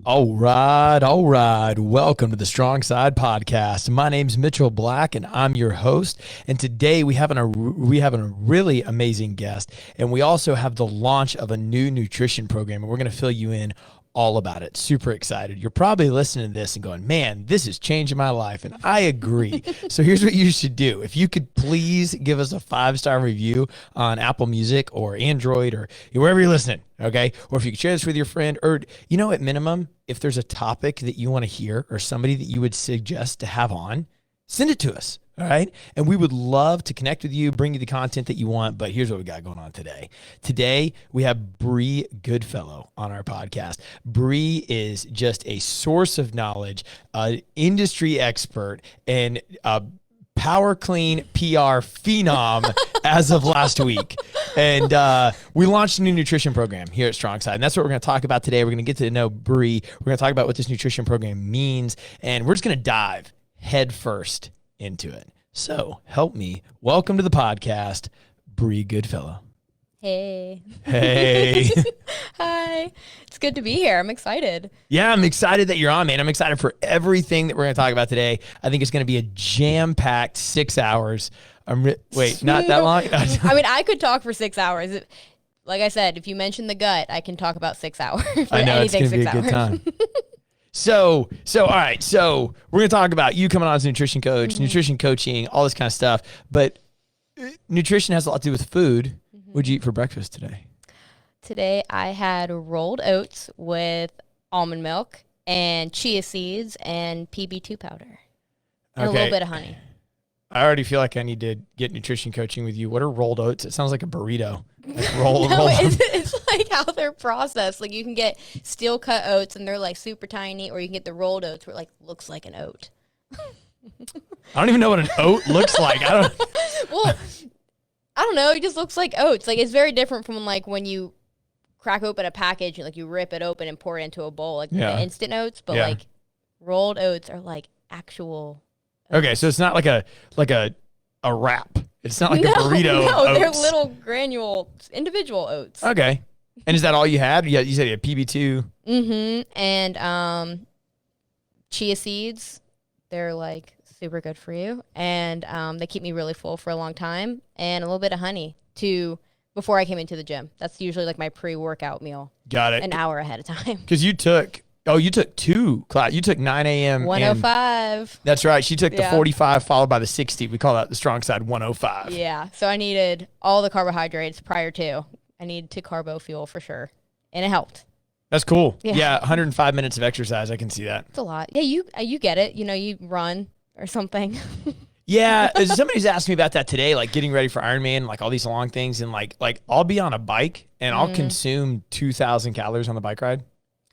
All right. Welcome to the Strong Side Podcast. My name's Mitchell Black, and I'm your host. And today we have a really amazing guest, and we also have the launch of a new nutrition program, and we're going to fill you in all about it. Super excited. You're probably listening to this and going, man, this is changing my life. And I agree. So here's what you should do. If you could please give us a 5-star review on Apple Music or Android or wherever you're listening. Okay. Or if you could share this with your friend, or, at minimum, if there's a topic that you want to hear or somebody that you would suggest to have on, send it to us. All right. And we would love to connect with you, bring you the content that you want. But here's what we got going on today. Today, we have Brianna Goodfellow on our podcast. Bree is just a source of knowledge, an industry expert, and a power clean PR phenom as of last week. And we launched a new nutrition program here at Strongside. And that's what we're going to talk about today. We're going to get to know Bree. We're going to talk about what this nutrition program means. And we're just going to dive head first into it. So help me welcome to the podcast, Brianna Goodfellow. Hey. Hi. It's good to be here. I'm excited. Yeah, I'm excited that you're on, man. I'm excited for everything that we're going to talk about today. I think it's going to be a jam-packed 6 hours. Wait, not that long? I mean, I could talk for 6 hours. Like I said, if you mention the gut, I can talk about 6 hours. I know, it's going to be a good time. So, all right. So we're going to talk about you coming on as a nutrition coach, nutrition coaching, all this kind of stuff. But nutrition has a lot to do with food. What'd you eat for breakfast today? Today, I had rolled oats with almond milk and chia seeds and PB2 powder and a little bit of honey. I already feel like I need to get nutrition coaching with you. What are rolled oats? It sounds like a burrito. Like it's like how they're processed. Like you can get steel cut oats and they're like super tiny, or you can get the rolled oats where it like looks like an oat. I don't even know what an oat looks like. Well, I don't know. It just looks like oats. Like it's very different from like when you crack open a package and like you rip it open and pour it into a bowl, like the instant oats. But like rolled oats are like actual oats. Okay, so it's not like a wrap. It's not like a burrito. No, oats. They're little granule individual oats. Okay. And is that all you had? You said you had PB2. And chia seeds. They're like super good for you. And they keep me really full for a long time. And a little bit of honey before I came into the gym. That's usually like my pre-workout meal. Got it. An hour ahead of time. Because you took 2 class. You took 9 a.m. 105. That's right. She took the 45 followed by the 60. We call that the strong side 105. Yeah. So I needed all the carbohydrates prior to. I needed to carbo fuel for sure. And it helped. That's cool. Yeah. 105 minutes of exercise. I can see that. It's a lot. Yeah. You get it. You run or something. Yeah. Somebody's asked me about that today, like getting ready for Ironman, like all these long things. And like I'll be on a bike and I'll consume 2,000 calories on the bike ride.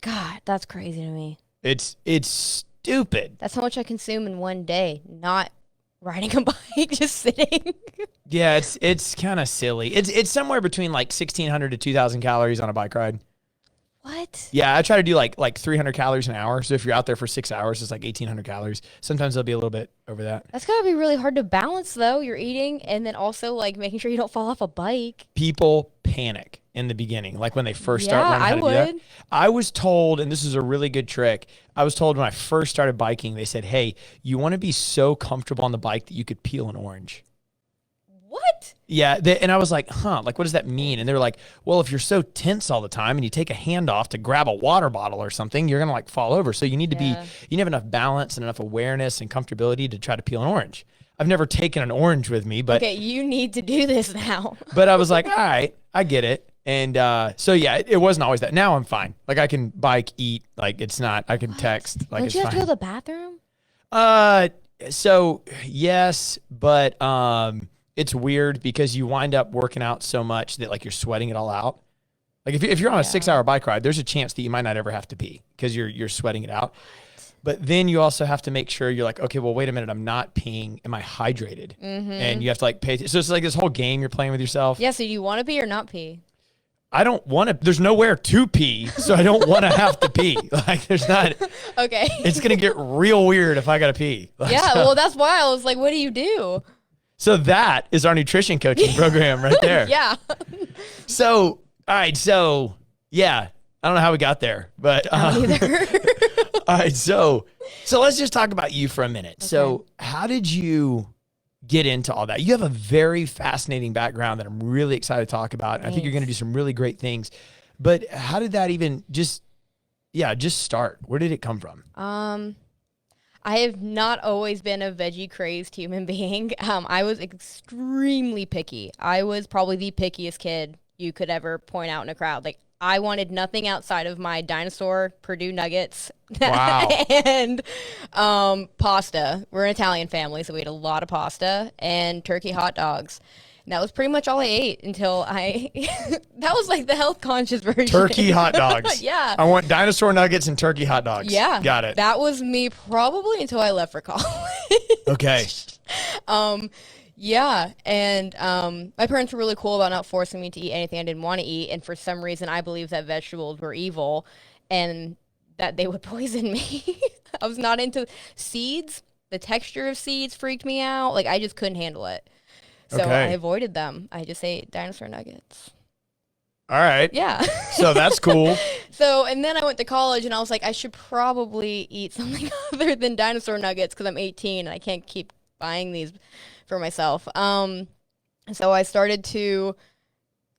God, that's crazy to me. It's stupid. That's how much I consume in one day, not riding a bike, just sitting. Yeah, it's kind of silly. It's somewhere between like 1,600 to 2,000 calories on a bike ride. What? Yeah, I try to do like 300 calories an hour. So if you're out there for 6 hours, it's like 1,800 calories. Sometimes it'll be a little bit over that. That's gotta be really hard to balance though. You're eating and then also like making sure you don't fall off a bike. People panic in the beginning, like when they first start learning how to do that. I was told, and this is a really good trick, I was told when I first started biking, they said, hey, you want to be so comfortable on the bike that you could peel an orange. What? Yeah, and I was like, like what does that mean? And they were like, well, if you're so tense all the time and you take a hand off to grab a water bottle or something, you're going to like fall over. So you need to you need to have enough balance and enough awareness and comfortability to try to peel an orange. I've never taken an orange with me, but okay, you need to do this now. But I was like, all right, I get it. And so, yeah, it wasn't always that. Now I'm fine. Like I can bike, eat. Like it's not, I can text. Like Don't you have to go to the bathroom? So yes, but it's weird because you wind up working out so much that like you're sweating it all out. Like if you're on a 6-hour bike ride, there's a chance that you might not ever have to pee because you're sweating it out. But then you also have to make sure you're like, okay, well, wait a minute, I'm not peeing. Am I hydrated? And you have to like pay. So it's like this whole game you're playing with yourself. Yeah. So do you want to pee or not pee? I don't want to. There's nowhere to pee, so I don't want to have to pee. Like there's not. Okay. It's gonna get real weird if I gotta pee. Like, yeah. Well, that's why I was like, what do you do? So that is our nutrition coaching program right there. Yeah. So all right. So yeah. I don't know how we got there, but I don't either. all right. So let's just talk about you for a minute. Okay. So how did you get into all that? You have a very fascinating background that I'm really excited to talk about. And I think you're going to do some really great things, but how did that even just start? Where did it come from? I have not always been a veggie crazed human being. I was extremely picky. I was probably the pickiest kid you could ever point out in a crowd. Like, I wanted nothing outside of my dinosaur Purdue nuggets and pasta. We're an Italian family, so we ate a lot of pasta and turkey hot dogs. And that was pretty much all I ate until that was like the health conscious version. Turkey hot dogs. Yeah. I want dinosaur nuggets and turkey hot dogs. Yeah. Got it. That was me probably until I left for college. Okay. Yeah, and my parents were really cool about not forcing me to eat anything I didn't want to eat, and for some reason I believed that vegetables were evil and that they would poison me. I was not into seeds. The texture of seeds freaked me out. Like, I just couldn't handle it. So I avoided them. I just ate dinosaur nuggets. All right. Yeah. So that's cool. So, and then I went to college and I was like, I should probably eat something other than dinosaur nuggets because I'm 18 and I can't keep buying these for myself. So I started to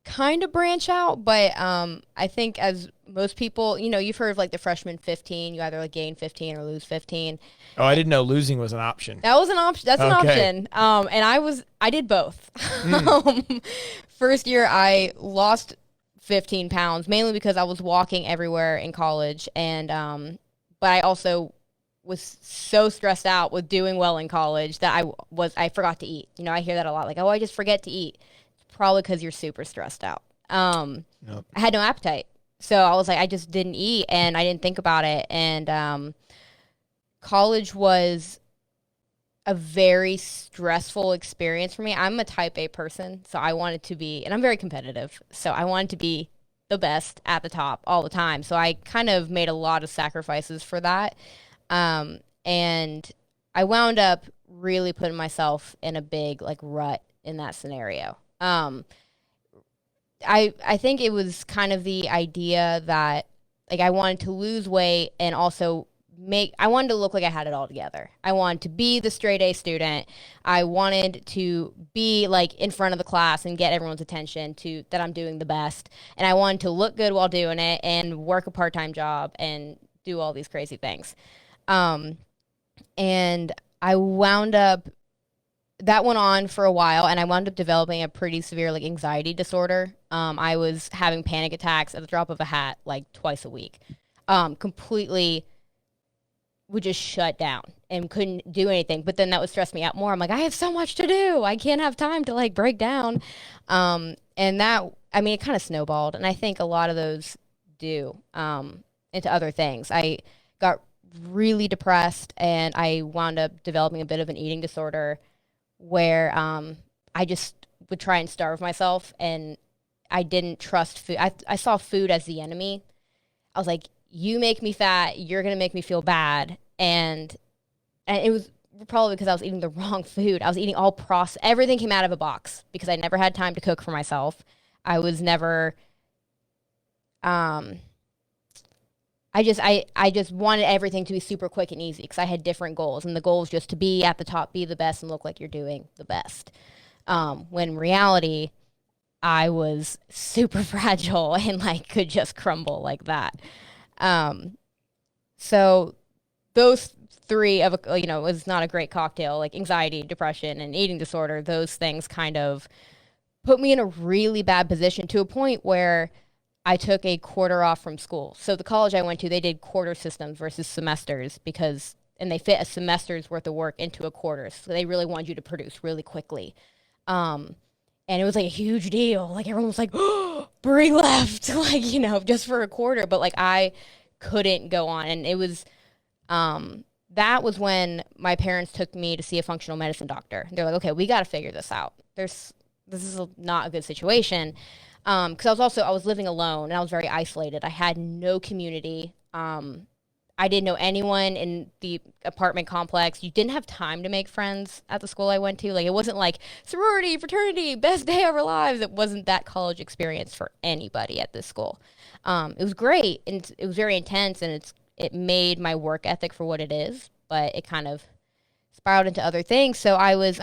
kind of branch out, but I think as most people, you know, you've heard of like the freshman 15, you either like gain 15 or lose 15. Oh, I didn't know losing was an option. That was an option. That's an option. And I did both. First year I lost 15 pounds, mainly because I was walking everywhere in college. And, but I also was so stressed out with doing well in college that I forgot to eat. You know, I hear that a lot. Like, oh, I just forget to eat. It's probably because you're super stressed out. Nope. I had no appetite. So I was like, I just didn't eat and I didn't think about it. And college was a very stressful experience for me. I'm a type A person, so I wanted to be, and I'm very competitive, so I wanted to be the best at the top all the time. So I kind of made a lot of sacrifices for that. And I wound up really putting myself in a big like rut in that scenario. I think it was kind of the idea that like I wanted to lose weight and also I wanted to look like I had it all together. I wanted to be the straight A student. I wanted to be like in front of the class and get everyone's attention to that I'm doing the best. And I wanted to look good while doing it and work a part-time job and do all these crazy things. And I wound up, that went on for a while, and I wound up developing a pretty severe like anxiety disorder. I was having panic attacks at the drop of a hat like twice a week. Completely would just shut down and couldn't do anything. But then that would stress me out more. I'm like, I have so much to do. I can't have time to like break down. And that, I mean, it kind of snowballed. And I think a lot of those do into other things. I got really depressed and I wound up developing a bit of an eating disorder where I just would try and starve myself and I didn't trust food. I saw food as the enemy. I was like, you make me fat, you're going to make me feel bad. And it was probably because I was eating the wrong food. I was eating all processed. Everything came out of a box because I never had time to cook for myself. I was never, I just wanted everything to be super quick and easy because I had different goals. And the goal was just to be at the top, be the best, and look like you're doing the best. When in reality, I was super fragile and like could just crumble like that. So those three of, was not a great cocktail, like anxiety, depression, and eating disorder. Those things kind of put me in a really bad position to a point where I took a quarter off from school. So the college I went to, they did quarter systems versus semesters and they fit a semester's worth of work into a quarter. So they really wanted you to produce really quickly. And it was like a huge deal. Like everyone was like, oh, Brie left, like, just for a quarter. But like I couldn't go on. And it was, that was when my parents took me to see a functional medicine doctor. They're like, okay, we got to figure this out. This is not a good situation. Because I was living alone and I was very isolated. I had no community. I I didn't know anyone in the apartment complex. You didn't have time to make friends at the school I went to. Like, it wasn't like sorority, fraternity, best day of our lives. It wasn't that college experience for anybody at this school. It was great, and it was very intense, and it made my work ethic for what it is, but it kind of spiraled into other things. So I was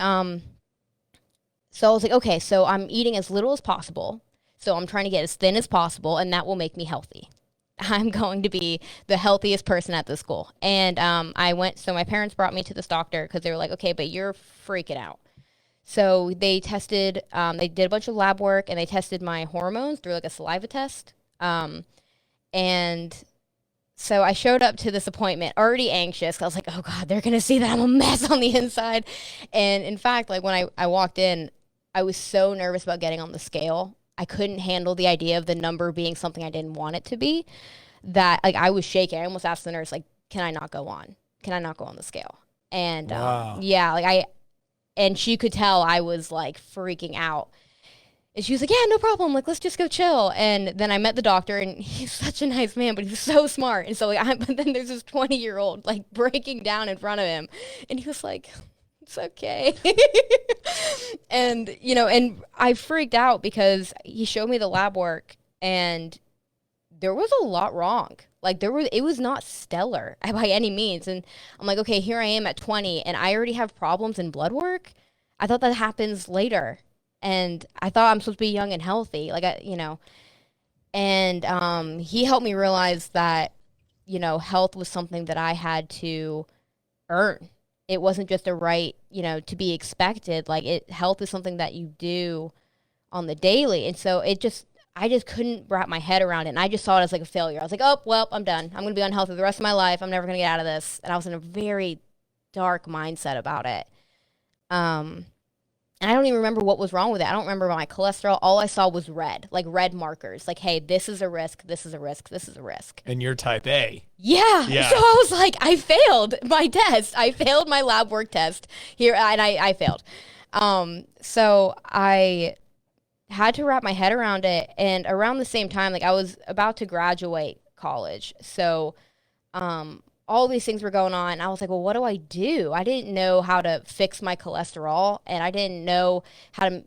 like, okay, so I'm eating as little as possible. So I'm trying to get as thin as possible, and that will make me healthy. I'm going to be the healthiest person at the school. And so my parents brought me to this doctor because they were like, okay, but you're freaking out. So they did a bunch of lab work, and they tested my hormones through like a saliva test. And so I showed up to this appointment already anxious. I was like, oh God, they're going to see that I'm a mess on the inside. And in fact, like when I walked in, I was so nervous about getting on the scale. I couldn't handle the idea of the number being something I didn't want it to be, that like I was shaking. I almost asked the nurse, like, can I not go on? Can I not go on the scale? And wow. And she could tell I was like freaking out. And she was like, yeah, no problem. Like, let's just go chill. And then I met the doctor, and he's such a nice man, but he's so smart. And so like, but then there's this 20-year-old like breaking down in front of him, and he was like, it's okay. And, and I freaked out because he showed me the lab work, and there was a lot wrong. Like it was not stellar by any means. And I'm like, okay, here I am at 20, and I already have problems in blood work. I thought that happens later. And I thought I'm supposed to be young and healthy, and he helped me realize that, health was something that I had to earn. It wasn't just a right, to be expected. Like health is something that you do on the daily. And so I just couldn't wrap my head around it. And I just saw it as like a failure. I was like, oh, well, I'm done. I'm going to be unhealthy the rest of my life. I'm never going to get out of this. And I was in a very dark mindset about it. And I don't even remember what was wrong with it. I don't remember my cholesterol. All I saw was red markers. Like, hey, this is a risk, this is a risk, this is a risk. And you're type A. Yeah. So I was like, I failed my test. I failed my lab work test here, and I failed. So I had to wrap my head around it. And around the same time, like I was about to graduate college. So all these things were going on. I was like, well, what do I do? I didn't know how to fix my cholesterol, and I didn't know how to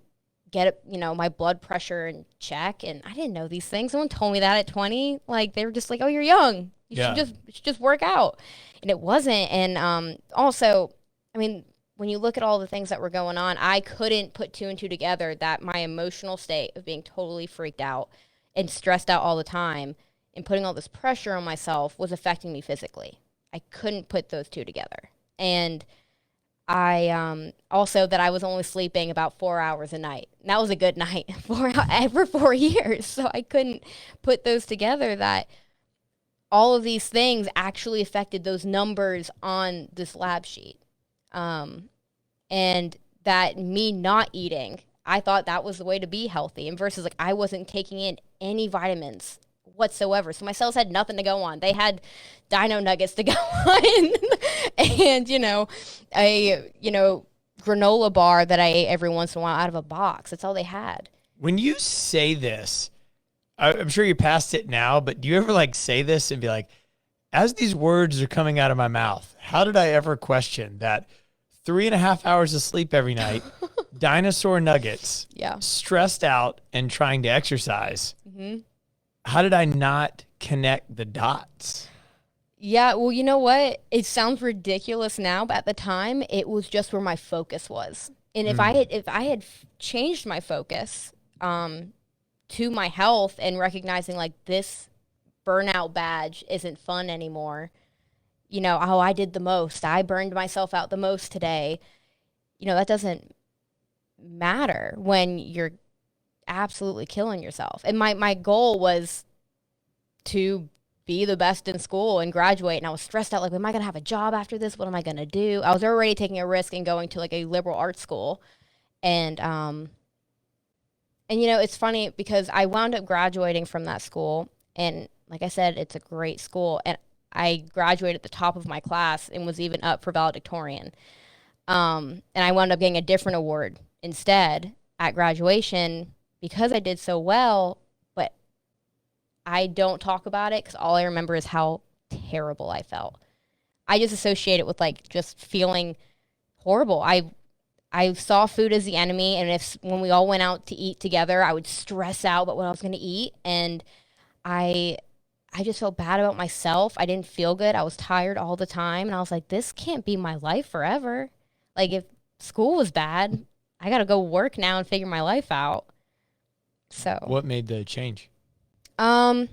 get, my blood pressure in check. And I didn't know these things. Someone told me that at 20. Like, they were just like, oh, you're young. You should just work out. And it wasn't. And also, I mean, when you look at all the things that were going on, I couldn't put two and two together that my emotional state of being totally freaked out and stressed out all the time and putting all this pressure on myself was affecting me physically. I couldn't put those two together. And I also that I was only sleeping about 4 hours a night. And that was a good night for 4 years. So I couldn't put those together, that all of these things actually affected those numbers on this lab sheet. And that me not eating, I thought that was the way to be healthy. And versus like I wasn't taking in any vitamins whatsoever. So my cells had nothing to go on. They had dino nuggets to go on and, a granola bar that I ate every once in a while out of a box. That's all they had. When you say this, I'm sure you're past it now, but do you ever like say this and be like, as these words are coming out of my mouth, how did I ever question that 3.5 hours of sleep every night, dinosaur nuggets, stressed out and trying to exercise? Mm-hmm. How did I not connect the dots? Yeah, well, you know what? It sounds ridiculous now, but at the time, it was just where my focus was. And if I had changed my focus to my health and recognizing like this burnout badge isn't fun anymore, I did the most. I burned myself out the most today. That doesn't matter when you're absolutely killing yourself. And my goal was to be the best in school and graduate, and I was stressed out, like, am I gonna have a job after this? What am I gonna do? I was already taking a risk and going to like a liberal arts school, and it's funny because I wound up graduating from that school, and like I said, it's a great school, and I graduated at the top of my class and was even up for valedictorian, and I wound up getting a different award instead at graduation because I did so well, but I don't talk about it because all I remember is how terrible I felt. I just associate it with like just feeling horrible. I saw food as the enemy, and when we all went out to eat together, I would stress out about what I was going to eat, and I just felt bad about myself. I didn't feel good. I was tired all the time, and I was like, this can't be my life forever. Like, if school was bad, I got to go work now and figure my life out. So what made the change? The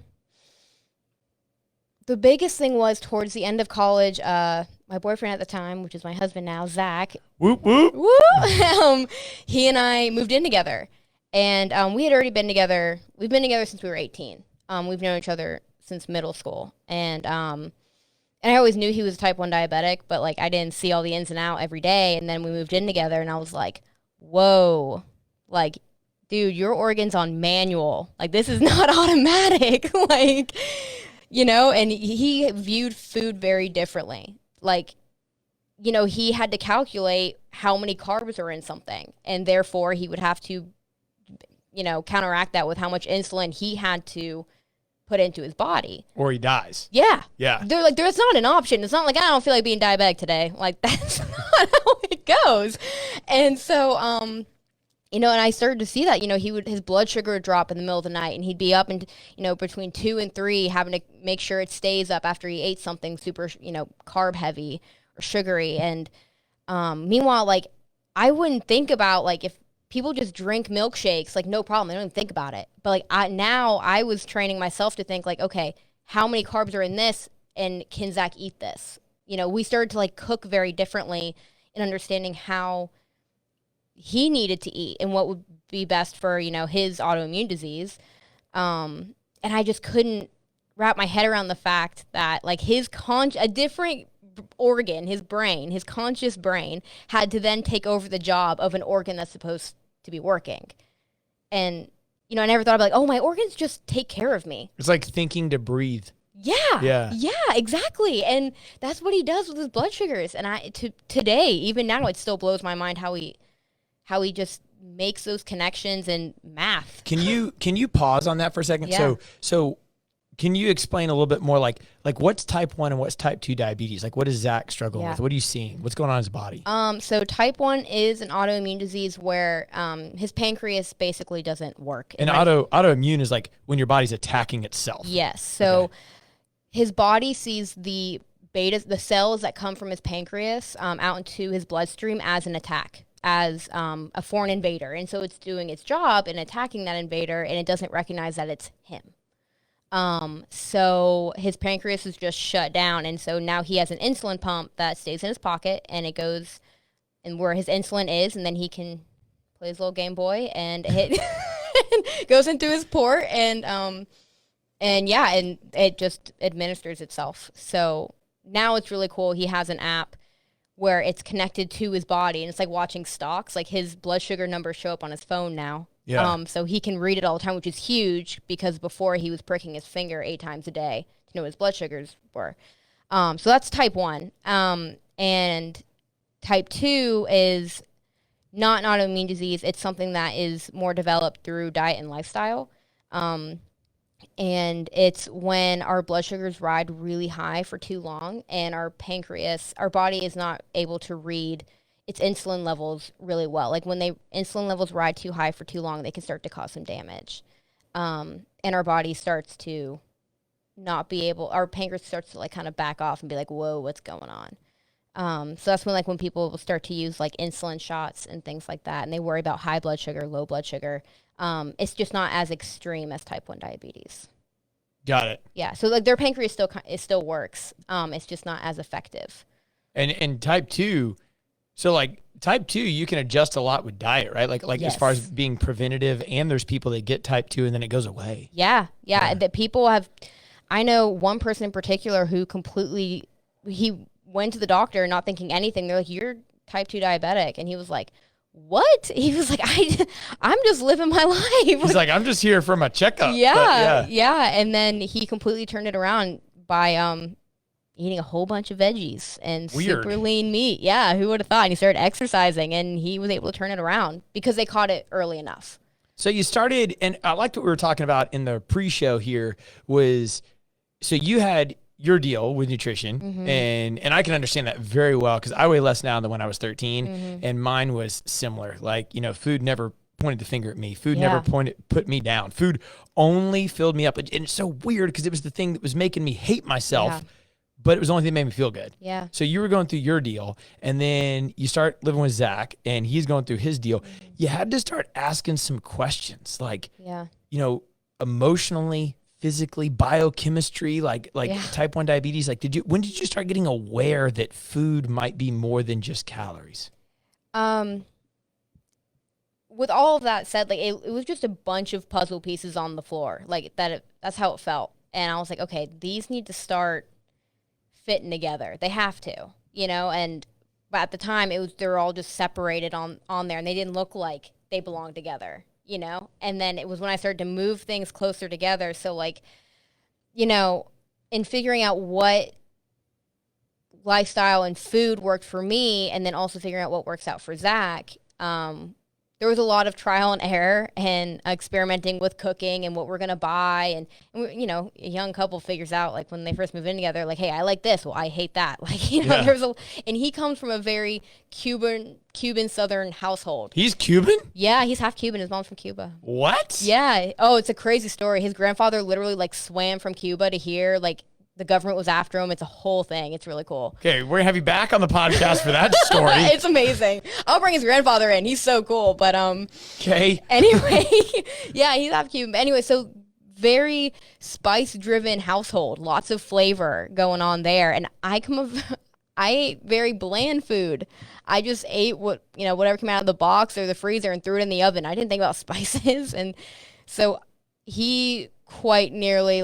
biggest thing was towards the end of college, my boyfriend at the time, which is my husband now, Zach. Whoop, whoop. Whoop. He and I moved in together. And we had already been together. We've been together since we were 18. We've known each other since middle school. And I always knew he was a type 1 diabetic, but like I didn't see all the ins and outs every day. And then we moved in together, and I was like, whoa, like, dude, your organ's on manual. Like, this is not automatic. Like, you know, and he viewed food very differently. Like, you know, he had to calculate how many carbs are in something, and therefore he would have to, you know, counteract that with how much insulin he had to put into his body. Or he dies. Yeah. Yeah. They're like, there's not an option. It's not like, I don't feel like being diabetic today. Like, that's not how it goes. And so, you know, and I started to see that, you know, his blood sugar would drop in the middle of the night, and he'd be up and, you know, between 2 and 3, having to make sure it stays up after he ate something super, you know, carb heavy or sugary. And meanwhile, like, I wouldn't think about, like, if people just drink milkshakes, like, no problem. I don't even think about it. But like, I was training myself to think like, okay, how many carbs are in this, and can Zach eat this? You know, we started to like cook very differently in understanding how he needed to eat and what would be best for, you know, his autoimmune disease. And I just couldn't wrap my head around the fact that like a different organ, his brain, his conscious brain, had to then take over the job of an organ that's supposed to be working. And, you know, I never thought about like, oh, my organs just take care of me. It's like thinking to breathe. Yeah, exactly. And that's what he does with his blood sugars. And today, even now, it still blows my mind how he just makes those connections and math. Can you pause on that for a second? Yeah. So can you explain a little bit more like what's type 1 and what's type 2 diabetes? Like, what does Zach struggle with? What are you seeing? What's going on in his body? So type 1 is an autoimmune disease where his pancreas basically doesn't work. And autoimmune is like when your body's attacking itself. Yes. So his body sees the cells that come from his pancreas out into his bloodstream as an attack, as a foreign invader. And so it's doing its job in attacking that invader, and it doesn't recognize that it's him. So his pancreas is just shut down. And so now he has an insulin pump that stays in his pocket, and it goes and where his insulin is. And then he can play his little Game Boy and hit, goes into his port and it just administers itself. So now it's really cool. He has an app where it's connected to his body, and it's like watching stocks. Like his blood sugar numbers show up on his phone now. Yeah. So he can read it all the time, which is huge because before he was pricking his finger 8 times a day to know what his blood sugars were. So that's type 1. And type 2 is not an autoimmune disease. It's something that is more developed through diet and lifestyle. And it's when our blood sugars ride really high for too long, and our body is not able to read its insulin levels really well. Like when insulin levels ride too high for too long, they can start to cause some damage. And our body starts to our pancreas starts to like kind of back off and be like, whoa, what's going on? So that's when people will start to use like insulin shots and things like that. And they worry about high blood sugar, low blood sugar. It's just not as extreme as type 1 diabetes. Got it. Yeah. So like their pancreas still works. It's just not as effective. And type 2, so like type 2, you can adjust a lot with diet, right? Like Yes. as far as being preventative, and there's people that get type 2 and then it goes away. Yeah. That people I know one person in particular who he went to the doctor not thinking anything. They're like, you're type 2 diabetic. And he was like, what? He was like, I'm just living my life. He's like, I'm just here for my checkup. Yeah. And then he completely turned it around by eating a whole bunch of veggies and super lean meat. Yeah, who would have thought? And he started exercising, and he was able to turn it around because they caught it early enough. So you started, and I liked what we were talking about in the pre-show here was, so you had your deal with nutrition, and I can understand that very well because I weigh less now than when I was 13, and mine was similar. Like, food never pointed the finger at me. Food never put me down. Food only filled me up. And it's so weird because it was the thing that was making me hate myself, but it was the only thing that made me feel good. Yeah. So you were going through your deal, and then you start living with Zach, and he's going through his deal. You had to start asking some questions, like, emotionally, physically, biochemistry, like type 1 diabetes. Like, when did you start getting aware that food might be more than just calories? With all of that said, like it was just a bunch of puzzle pieces on the floor, like that's how it felt. And I was like, okay, these need to start fitting together. They have to, but at the time they were all just separated on there, and they didn't look like they belonged together. And then it was when I started to move things closer together. So like, in figuring out what lifestyle and food worked for me, and then also figuring out what works out for Zach, there was a lot of trial and error and experimenting with cooking and what we're going to buy. And a young couple figures out, like, when they first move in together, like, hey, I like this. Well, I hate that. Like, and he comes from a very Cuban Southern household. He's Cuban? Yeah, he's half Cuban. His mom's from Cuba. What? Yeah. Oh, it's a crazy story. His grandfather literally, like, swam from Cuba to here, like, the government was after him. It's a whole thing. It's really cool. Okay, we're gonna have you back on the podcast for that story. It's amazing. I'll bring his grandfather in. He's so cool. But okay. Anyway, yeah, he's half Cuban. Anyway, so very spice-driven household. Lots of flavor going on there. And I ate very bland food. I just ate whatever came out of the box or the freezer and threw it in the oven. I didn't think about spices. And so he quite nearly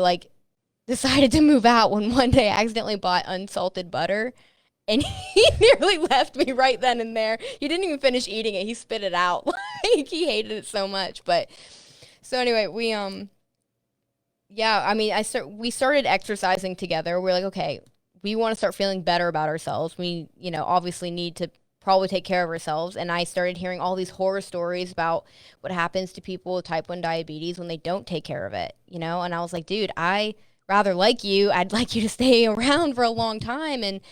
decided to move out when one day I accidentally bought unsalted butter, and he nearly left me right then and there. He didn't even finish eating it. He spit it out. He hated it so much. But so anyway, we we started exercising together. We're like, okay, we want to start feeling better about ourselves. We, obviously need to probably take care of ourselves. And I started hearing all these horror stories about what happens to people with type 1 diabetes when they don't take care of it, and I was like, dude, rather like you, I'd like you to stay around for a long time. And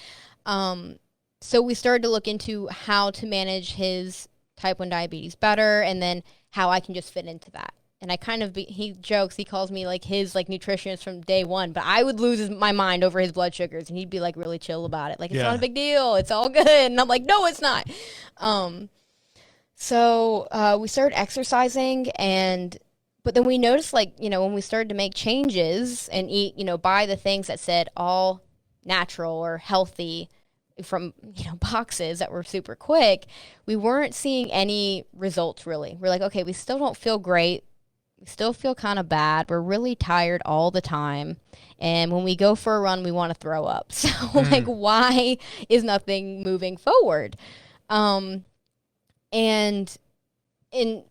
so we started to look into how to manage his type 1 diabetes better, and then how I can just fit into that. And I he jokes, he calls me like his nutritionist from day one, but I would lose my mind over his blood sugars, and he'd be like really chill about it. Like, it's not a big deal. It's all good. And I'm like, no, it's not. So we started exercising, but then we noticed, when we started to make changes and eat, buy the things that said all natural or healthy from, boxes that were super quick, we weren't seeing any results really. We're like, okay, we still don't feel great. We still feel kind of bad. We're really tired all the time. And when we go for a run, we want to throw up. So why is nothing moving forward? And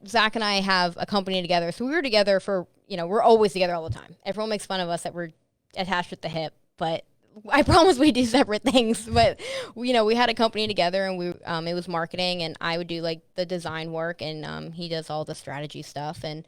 Zach and I have a company together. So we were together for, we're always together all the time. Everyone makes fun of us that we're attached at the hip, but I promise we do separate things. But, we had a company together, and it was marketing, and I would do the design work, and he does all the strategy stuff. And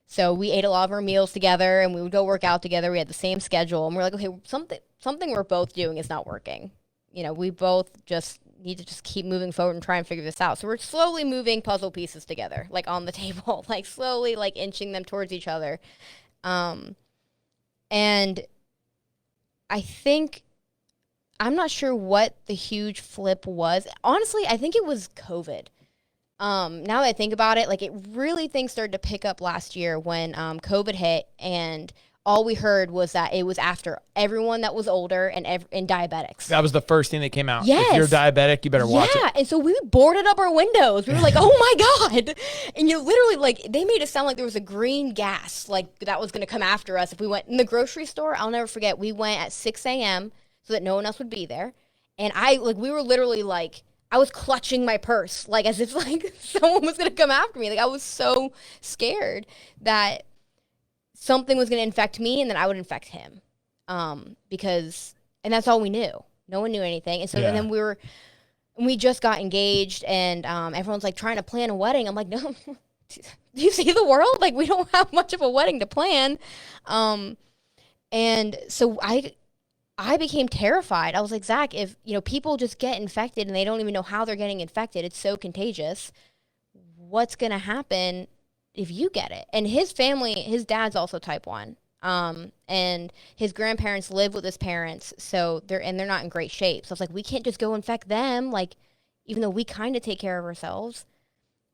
so we ate a lot of our meals together, and we would go work out together. We had the same schedule, and we're like, okay, something we're both doing is not working. We both just need to just keep moving forward and try and figure this out. So we're slowly moving puzzle pieces together, on the table, slowly, inching them towards each other. And I think, I'm not sure what the huge flip was. Honestly, I think it was COVID. Now that I think about it, it really, things started to pick up last year when COVID hit, and all we heard was that it was after everyone that was older and diabetics. That was the first thing that came out. Yes. If you're diabetic, you better watch it. Yeah, and so we boarded up our windows. We were like, oh my God. And you literally, they made it sound like there was a green gas, that was going to come after us if we went in the grocery store. I'll never forget. We went at 6 a.m. so that no one else would be there. And we were literally I was clutching my purse, as if someone was going to come after me. I was so scared that something was going to infect me and then I would infect him. And that's all we knew. No one knew anything. And so and then we just got engaged, and everyone's trying to plan a wedding. I'm like, no, do you see the world? We don't have much of a wedding to plan. And so I became terrified. I was like, Zach, if, people just get infected and they don't even know how they're getting infected, it's so contagious. What's going to happen if you get it? And his family, his dad's also type 1. And his grandparents live with his parents, so they're not in great shape. So I was like, we can't just go infect them. Like, even though we kind of take care of ourselves,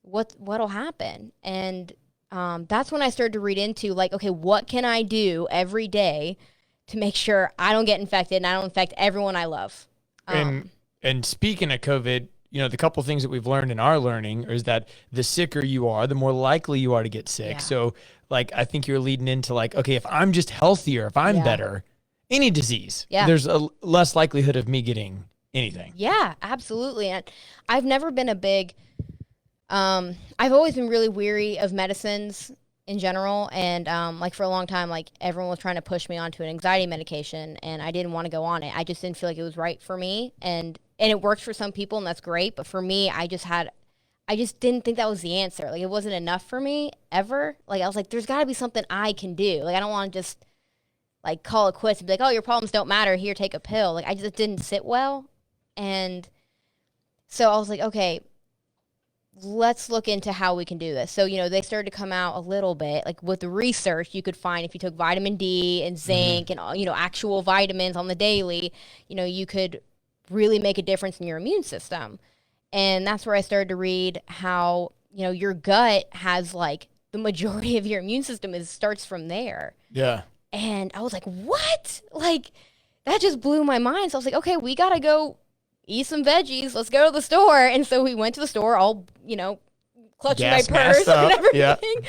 what'll happen? And that's when I started to read into, like, okay, what can I do every day to make sure I don't get infected and I don't infect everyone I love? And speaking of COVID, the couple of things that we've learned in our learning is that the sicker you are, the more likely you are to get sick. Yeah. So, like, I think you're leading into, like, okay, if I'm just healthier, if I'm better, any disease, there's a less likelihood of me getting anything. Yeah, absolutely. And I've never been a big, I've always been really weary of medicines in general. And like, for a long time, like, everyone was trying to push me onto an anxiety medication, and I didn't want to go on it. I just didn't feel like it was right for me. And it works for some people, and that's great. But for me, I just didn't think that was the answer. Like, it wasn't enough for me ever. Like, I was like, there's got to be something I can do. Like, I don't want to just, like, call it quits and be like, oh, your problems don't matter. Here, take a pill. Like, I just didn't sit well. And so I was like, okay, let's look into how we can do this. So, they started to come out a little bit. Like, with the research, you could find if you took vitamin D and zinc and, actual vitamins on the daily, you could really make a difference in your immune system. And that's where I started to read how, your gut has, like, the majority of your immune system starts from there. Yeah. And I was like, what? Like, that just blew my mind. So I was like, okay, we got to go eat some veggies. Let's go to the store. And so we went to the store, all, clutching my purse and everything,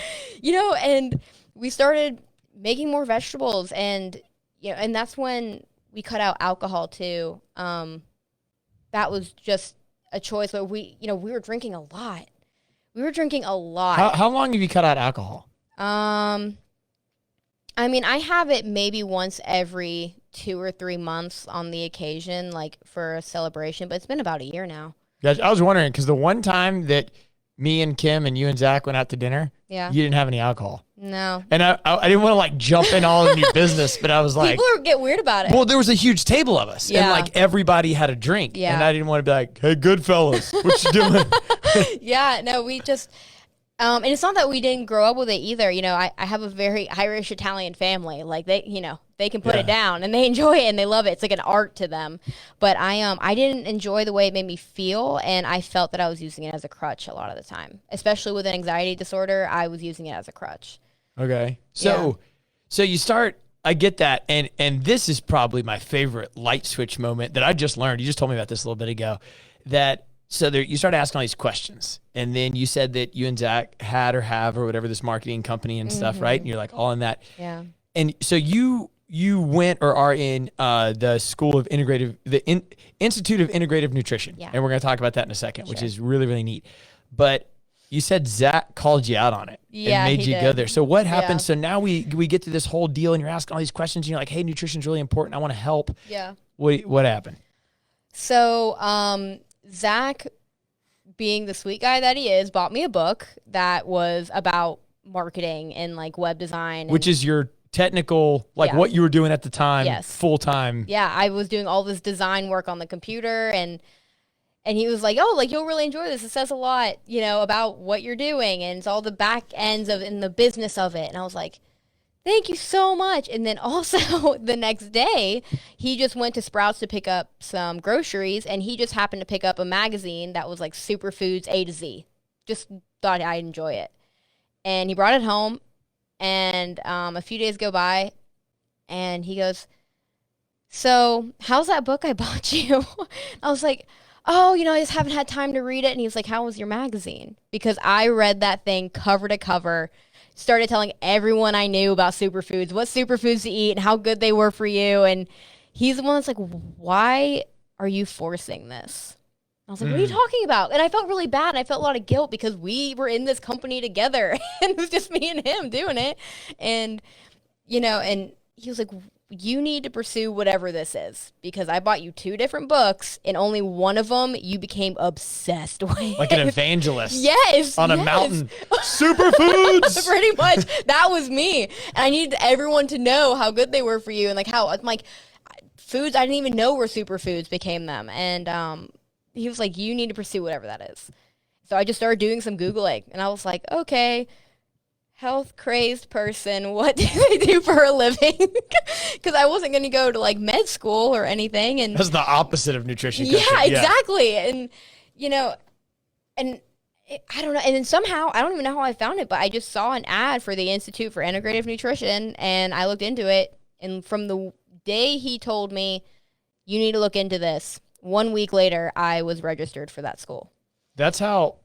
and we started making more vegetables. And, and that's when we cut out alcohol too. That was just a choice where we were drinking a lot. How long have you cut out alcohol? I mean, I have it maybe once every 2 or 3 months on the occasion, like for a celebration, but it's been about a year now. Yeah, I was wondering, because the one time that me and Kim and you and Zach went out to dinner, you didn't have any alcohol. No. And I didn't want to, like, jump in all in your business, but I was like... People get weird about it. Well, there was a huge table of us, and, like, everybody had a drink. Yeah. And I didn't want to be like, hey, Goodfellows, what you doing? Yeah, no, we just... and it's not that we didn't grow up with it either. I have a very Irish Italian family. Like, they can put it down and they enjoy it and they love it. It's like an art to them. But I didn't enjoy the way it made me feel, and I felt that I was using it as a crutch a lot of the time. Especially with an anxiety disorder, I was using it as a crutch. Okay. So you start, I get that, and this is probably my favorite light switch moment that I just learned. You just told me about this a little bit ago. You started asking all these questions, and then you said that you and Zach had or have or whatever this marketing company and stuff, right? And you're like all in that. Yeah. And so you went or are in the Institute of Integrative Nutrition. Yeah. And we're going to talk about that in a second, which is really, really neat. But you said Zach called you out on it and made you go there. So what happened? Yeah. So now we get to this whole deal, and you're asking all these questions, and you're like, hey, nutrition's really important. I want to help. Yeah. What happened? So Zach, being the sweet guy that he is, bought me a book that was about marketing and, like, web design. Which is your technical, like, what you were doing at the time, full time. Yeah, I was doing all this design work on the computer, and he was like, oh, like, you'll really enjoy this. It says a lot, about what you're doing, and it's all the back ends of in the business of it. And I was like, thank you so much. And then also the next day, he just went to Sprouts to pick up some groceries, and he just happened to pick up a magazine that was like Superfoods A to Z. Just thought I'd enjoy it. And he brought it home, and a few days go by, and he goes, so how's that book I bought you? I was like, oh, I just haven't had time to read it. And he was like, how was your magazine? Because I read that thing cover to cover, started telling everyone I knew about superfoods, what superfoods to eat and how good they were for you. And he's the one that's like, why are you forcing this? I was like, what are you talking about? And I felt really bad, and I felt a lot of guilt because we were in this company together, and it was just me and him doing it. And, and he was like, you need to pursue whatever this is, because I bought you 2 different books, and only one of them you became obsessed with. Like an evangelist. Yes. On a mountain. Superfoods. Pretty much. That was me. And I needed everyone to know how good they were for you, and like how, I'm like, foods I didn't even know were superfoods became them. And he was like, you need to pursue whatever that is. So I just started doing some Googling, and I was like, okay, health crazed person, what do they do for a living? Because I wasn't going to go to like med school or anything. And that's the opposite of nutrition coaching. Yeah, exactly. And, and I don't know. And then somehow, I don't even know how I found it, but I just saw an ad for the Institute for Integrative Nutrition, and I looked into it. And from the day he told me, you need to look into this, 1 week later, I was registered for that school. That's how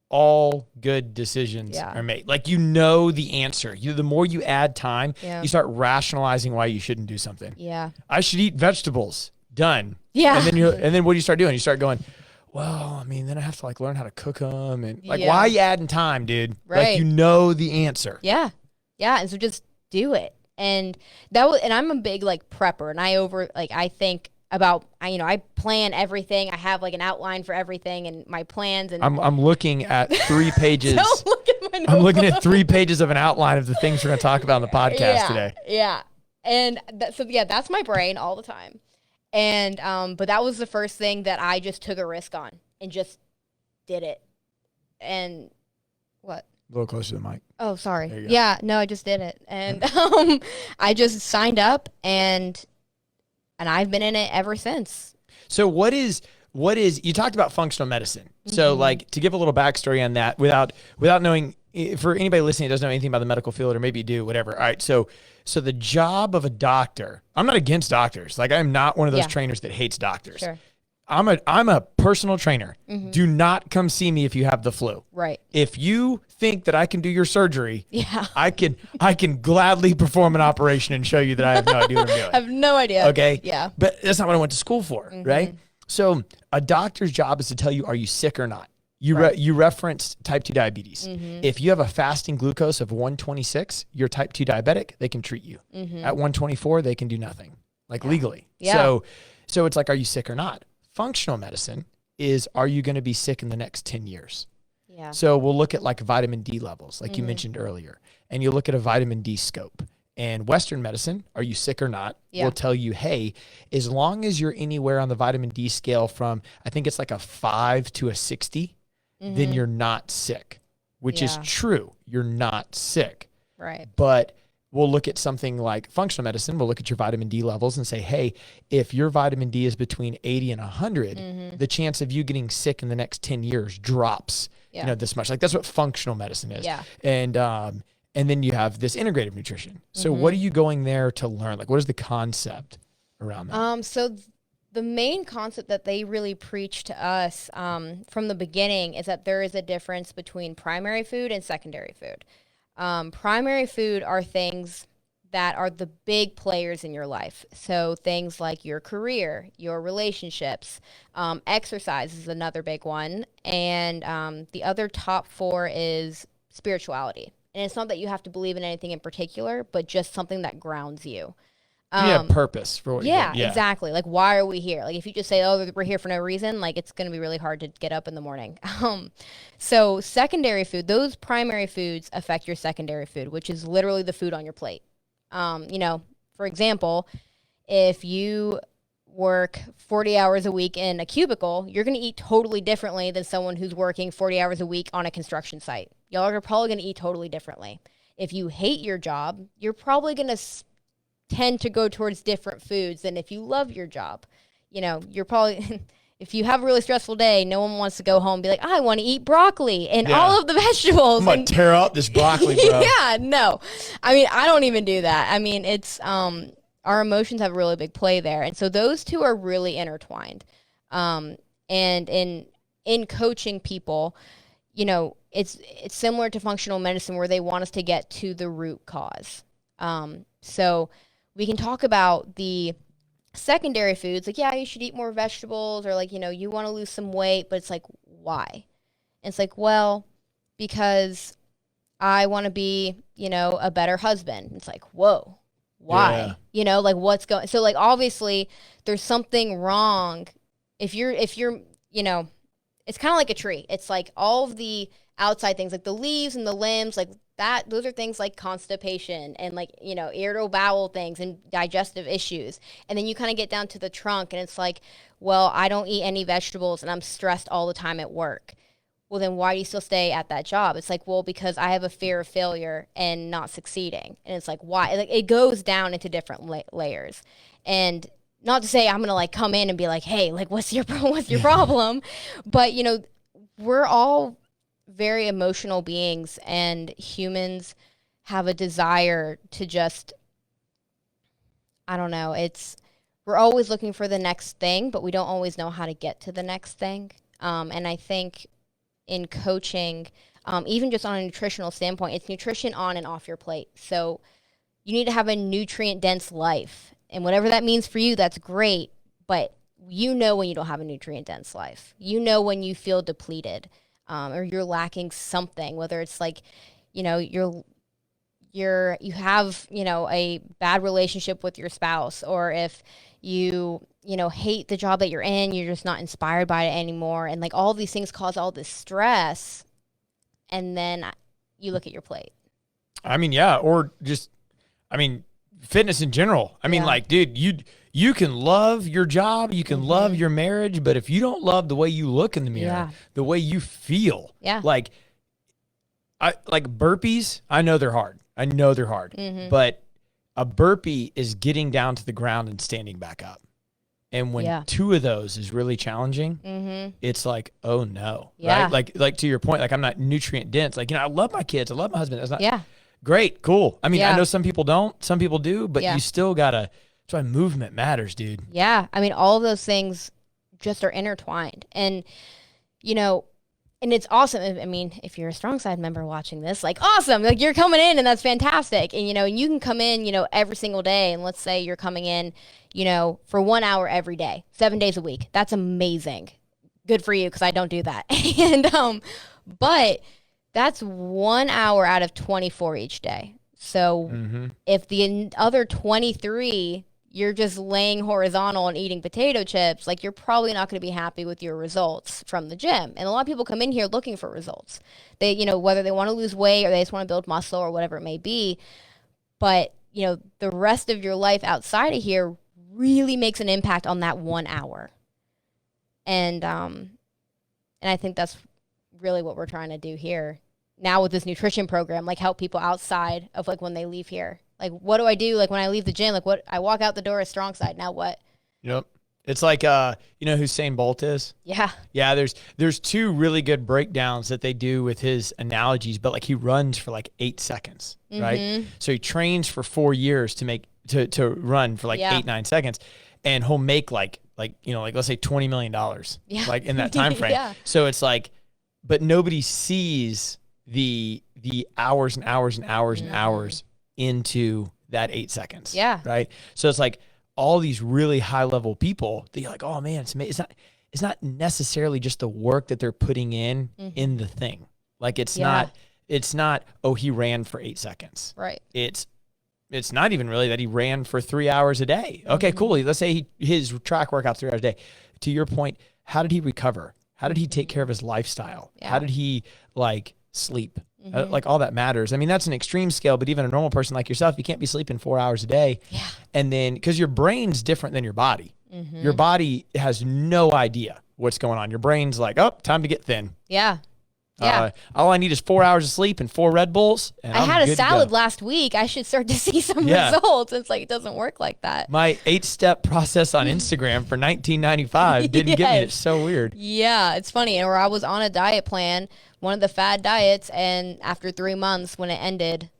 all good decisions are made. Like, the answer. The more you add time, you start rationalizing why you shouldn't do something. Yeah. I should eat vegetables. Done. Yeah. And then what do you start doing? You start going, well, I mean, then I have to like learn how to cook them, and like, why are you adding time, dude? Right. Like, the answer. Yeah. Yeah. And so just do it. And and I'm a big like prepper, and I think about, I plan everything. I have like an outline for everything and my plans. And I'm looking at 3 pages. Don't look at my notebook. I'm looking at 3 pages of an outline of the things we're going to talk about on the podcast today. Yeah. And that's my brain all the time. And, but that was the first thing that I just took a risk on and just did it. And what? A little closer to the mic. Oh, sorry. Yeah, no, I just did it. And, I just signed up, and I've been in it ever since. So what is you talked about functional medicine. So like, to give a little backstory on that without knowing, for anybody listening that doesn't know anything about the medical field, or maybe you do, whatever. All right. So the job of a doctor, I'm not against doctors. Like, I'm not one of those trainers that hates doctors. Sure. I'm a personal trainer. Do not come see me if you have the flu. Right. If you think that I can do your surgery, I can gladly perform an operation and show you that I have no idea what I'm doing. I have no idea. Okay. Yeah. But that's not what I went to school for, right? So a doctor's job is to tell you, are you sick or not? You referenced type 2 diabetes. If you have a fasting glucose of 126, you're type 2 diabetic, they can treat you. At 124, they can do nothing, like legally. Yeah. So it's like, are you sick or not? Functional medicine is, are you going to be sick in the next 10 years? Yeah. So we'll look at like vitamin D levels, like you mentioned earlier, and you look at a vitamin D scope. And Western medicine, are you sick or not, will tell you, hey, as long as you're anywhere on the vitamin D scale from, I think it's like a 5 to a 60, then you're not sick, which is true. You're not sick. Right. But we'll look at something like functional medicine. We'll look at your vitamin D levels and say, hey, if your vitamin D is between 80 and 100, the chance of you getting sick in the next 10 years drops, this much. Like, that's what functional medicine is. Yeah. And then you have this integrative nutrition. So what are you going there to learn? Like, what is the concept around that? So the main concept that they really preach to us from the beginning is that there is a difference between primary food and secondary food. Primary food are things that are the big players in your life. So things like your career, your relationships, exercise is another big one. And the other top 4 is spirituality. And it's not that you have to believe in anything in particular, but just something that grounds you. You have purpose for what you're doing. Yeah, exactly. Like, why are we here? Like, if you just say, oh, we're here for no reason, like, it's going to be really hard to get up in the morning. So secondary food, those primary foods affect your secondary food, which is literally the food on your plate. For example, if you work 40 hours a week in a cubicle, you're going to eat totally differently than someone who's working 40 hours a week on a construction site. Y'all are probably going to eat totally differently. If you hate your job, you're probably going to tend to go towards different foods than if you love your job. You're probably, if you have a really stressful day, no one wants to go home and be like, I want to eat broccoli and all of the vegetables. I'm going to tear up this broccoli, bro. Yeah, no. I mean, I don't even do that. I mean, it's, our emotions have a really big play there. And so those two are really intertwined. And in coaching people, it's similar to functional medicine where they want us to get to the root cause. So we can talk about the secondary foods, like, yeah, you should eat more vegetables, or like, you want to lose some weight, but it's like, why? And it's like, well, because I want to be, a better husband. It's like, whoa, why? Yeah. Like, what's going, so like, obviously there's something wrong. If you're, it's kind of like a tree. It's like all of the outside things, like the leaves and the limbs, like those are things like constipation and like, irritable bowel things and digestive issues. And then you kind of get down to the trunk and it's like, well, I don't eat any vegetables and I'm stressed all the time at work. Well, then why do you still stay at that job? It's like, well, because I have a fear of failure and not succeeding. And it's like, why? Like, it goes down into different layers. And not to say I'm going to like come in and be like, hey, like, what's your problem? But, we're all very emotional beings, and humans have a desire to just, I don't know, we're always looking for the next thing, but we don't always know how to get to the next thing. And I think in coaching, even just on a nutritional standpoint, it's nutrition on and off your plate. So you need to have a nutrient-dense life. And whatever that means for you, that's great. But when you don't have a nutrient-dense life. When you feel depleted. Or you're lacking something, whether it's like, you have, a bad relationship with your spouse, or if you hate the job that you're in, you're just not inspired by it anymore. And like all these things cause all this stress. And then you look at your plate. I mean, yeah. Or just, fitness in general. Like, dude, you can love your job, you can love your marriage, but if you don't love the way you look in the mirror, the way you feel, like burpees, I know they're hard. But a burpee is getting down to the ground and standing back up. And when two of those is really challenging, it's like, oh no, right? Like to your point, like I'm not nutrient dense. Like, I love my kids, I love my husband. It's not great, cool. I know some people don't, some people do, but you still gotta. That's why movement matters, dude. Yeah. All of those things just are intertwined. And, and it's awesome. If you're a Strongside member watching this, like, awesome. Like, you're coming in and that's fantastic. And, you can come in, every single day. And let's say you're coming in, for 1 hour every day, 7 days a week. That's amazing. Good for you, because I don't do that. And, but that's 1 hour out of 24 each day. So if the other 23, you're just laying horizontal and eating potato chips, like, you're probably not going to be happy with your results from the gym. And a lot of people come in here looking for results. They, whether they want to lose weight or they just want to build muscle or whatever it may be. But, the rest of your life outside of here really makes an impact on that 1 hour. And I think that's really what we're trying to do here now with this nutrition program, like help people outside of like when they leave here. Like, what do I do? Like when I leave the gym, like I walk out the door at Strongside. Now what? Yep. It's like, you know who Usain Bolt is? Yeah. Yeah. There's two really good breakdowns that they do with his analogies, but like he runs for like 8 seconds, right? So he trains for 4 years to run for like 8-9 seconds, and he'll make like let's say $20 million, like in that time frame. So it's like, but nobody sees the hours and hours and hours and hours into that 8 seconds. Yeah. Right. So it's like all these really high level people, they're like, oh man, it's amazing. It's not necessarily just the work that they're putting in the thing. Like it's not, oh, he ran for 8 seconds. Right. It's not even really that he ran for 3 hours a day. Okay, cool. Let's say his track workouts 3 hours a day. To your point, how did he recover? How did he take care of his lifestyle? Yeah. How did he sleep? Like all that matters. I mean, that's an extreme scale, but even a normal person like yourself, you can't be sleeping 4 hours a day. Yeah. And then, because your brain's different than your body. Your body has no idea what's going on. Your brain's like, oh, time to get thin. Yeah. Yeah. All I need is 4 hours of sleep and 4 Red Bulls. And I had a salad last week. I should start to see some results. It's like, it doesn't work like that. My 8-step process on Instagram for $19.95 didn't get me. It's so weird. Yeah, it's funny. Or I was on a diet plan, one of the fad diets, and after 3 months when it ended.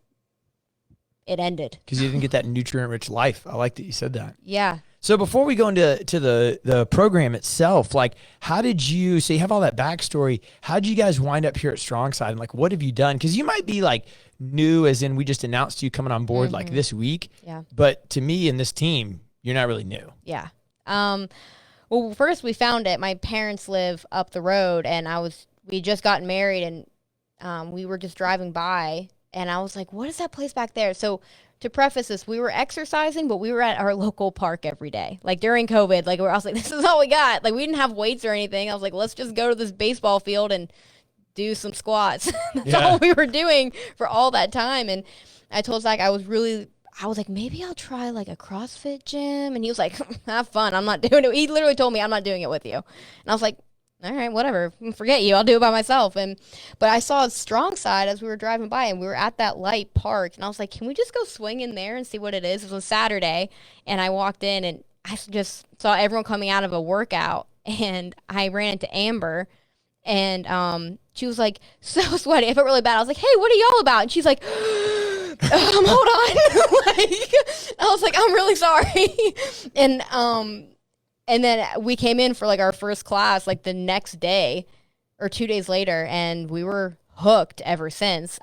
Because you didn't get that nutrient-rich life. I like that you said that. Yeah. So before we go into the program itself, like how did you, so you have all that backstory, how did you guys wind up here at Strongside, and like what have you done? Because you might be like new, as in we just announced you coming on board like this week. Yeah. But to me and this team, you're not really new. Yeah. Well, first we found it. My parents live up the road, and we just gotten married, and we were just driving by, and I was like, what is that place back there? So to preface this, we were exercising, but we were at our local park every day. Like during COVID, I was like, this is all we got. Like we didn't have weights or anything. I was like, let's just go to this baseball field and do some squats. That's all we were doing for all that time. And I told Zach I was like, maybe I'll try like a CrossFit gym. And he was like, have fun. I'm not doing it. He literally told me, I'm not doing it with you. And I was like, all right, whatever. Forget you. I'll do it by myself. But I saw Strongside as we were driving by, and we were at that light parked. And I was like, can we just go swing in there and see what it is? It was on Saturday. And I walked in, and I just saw everyone coming out of a workout. And I ran into Amber, and she was like so sweaty. I felt really bad. I was like, hey, what are y'all about? And she's like, hold on. Like, I was like, I'm really sorry. And then we came in for like our first class like the next day or 2 days later, and we were hooked ever since.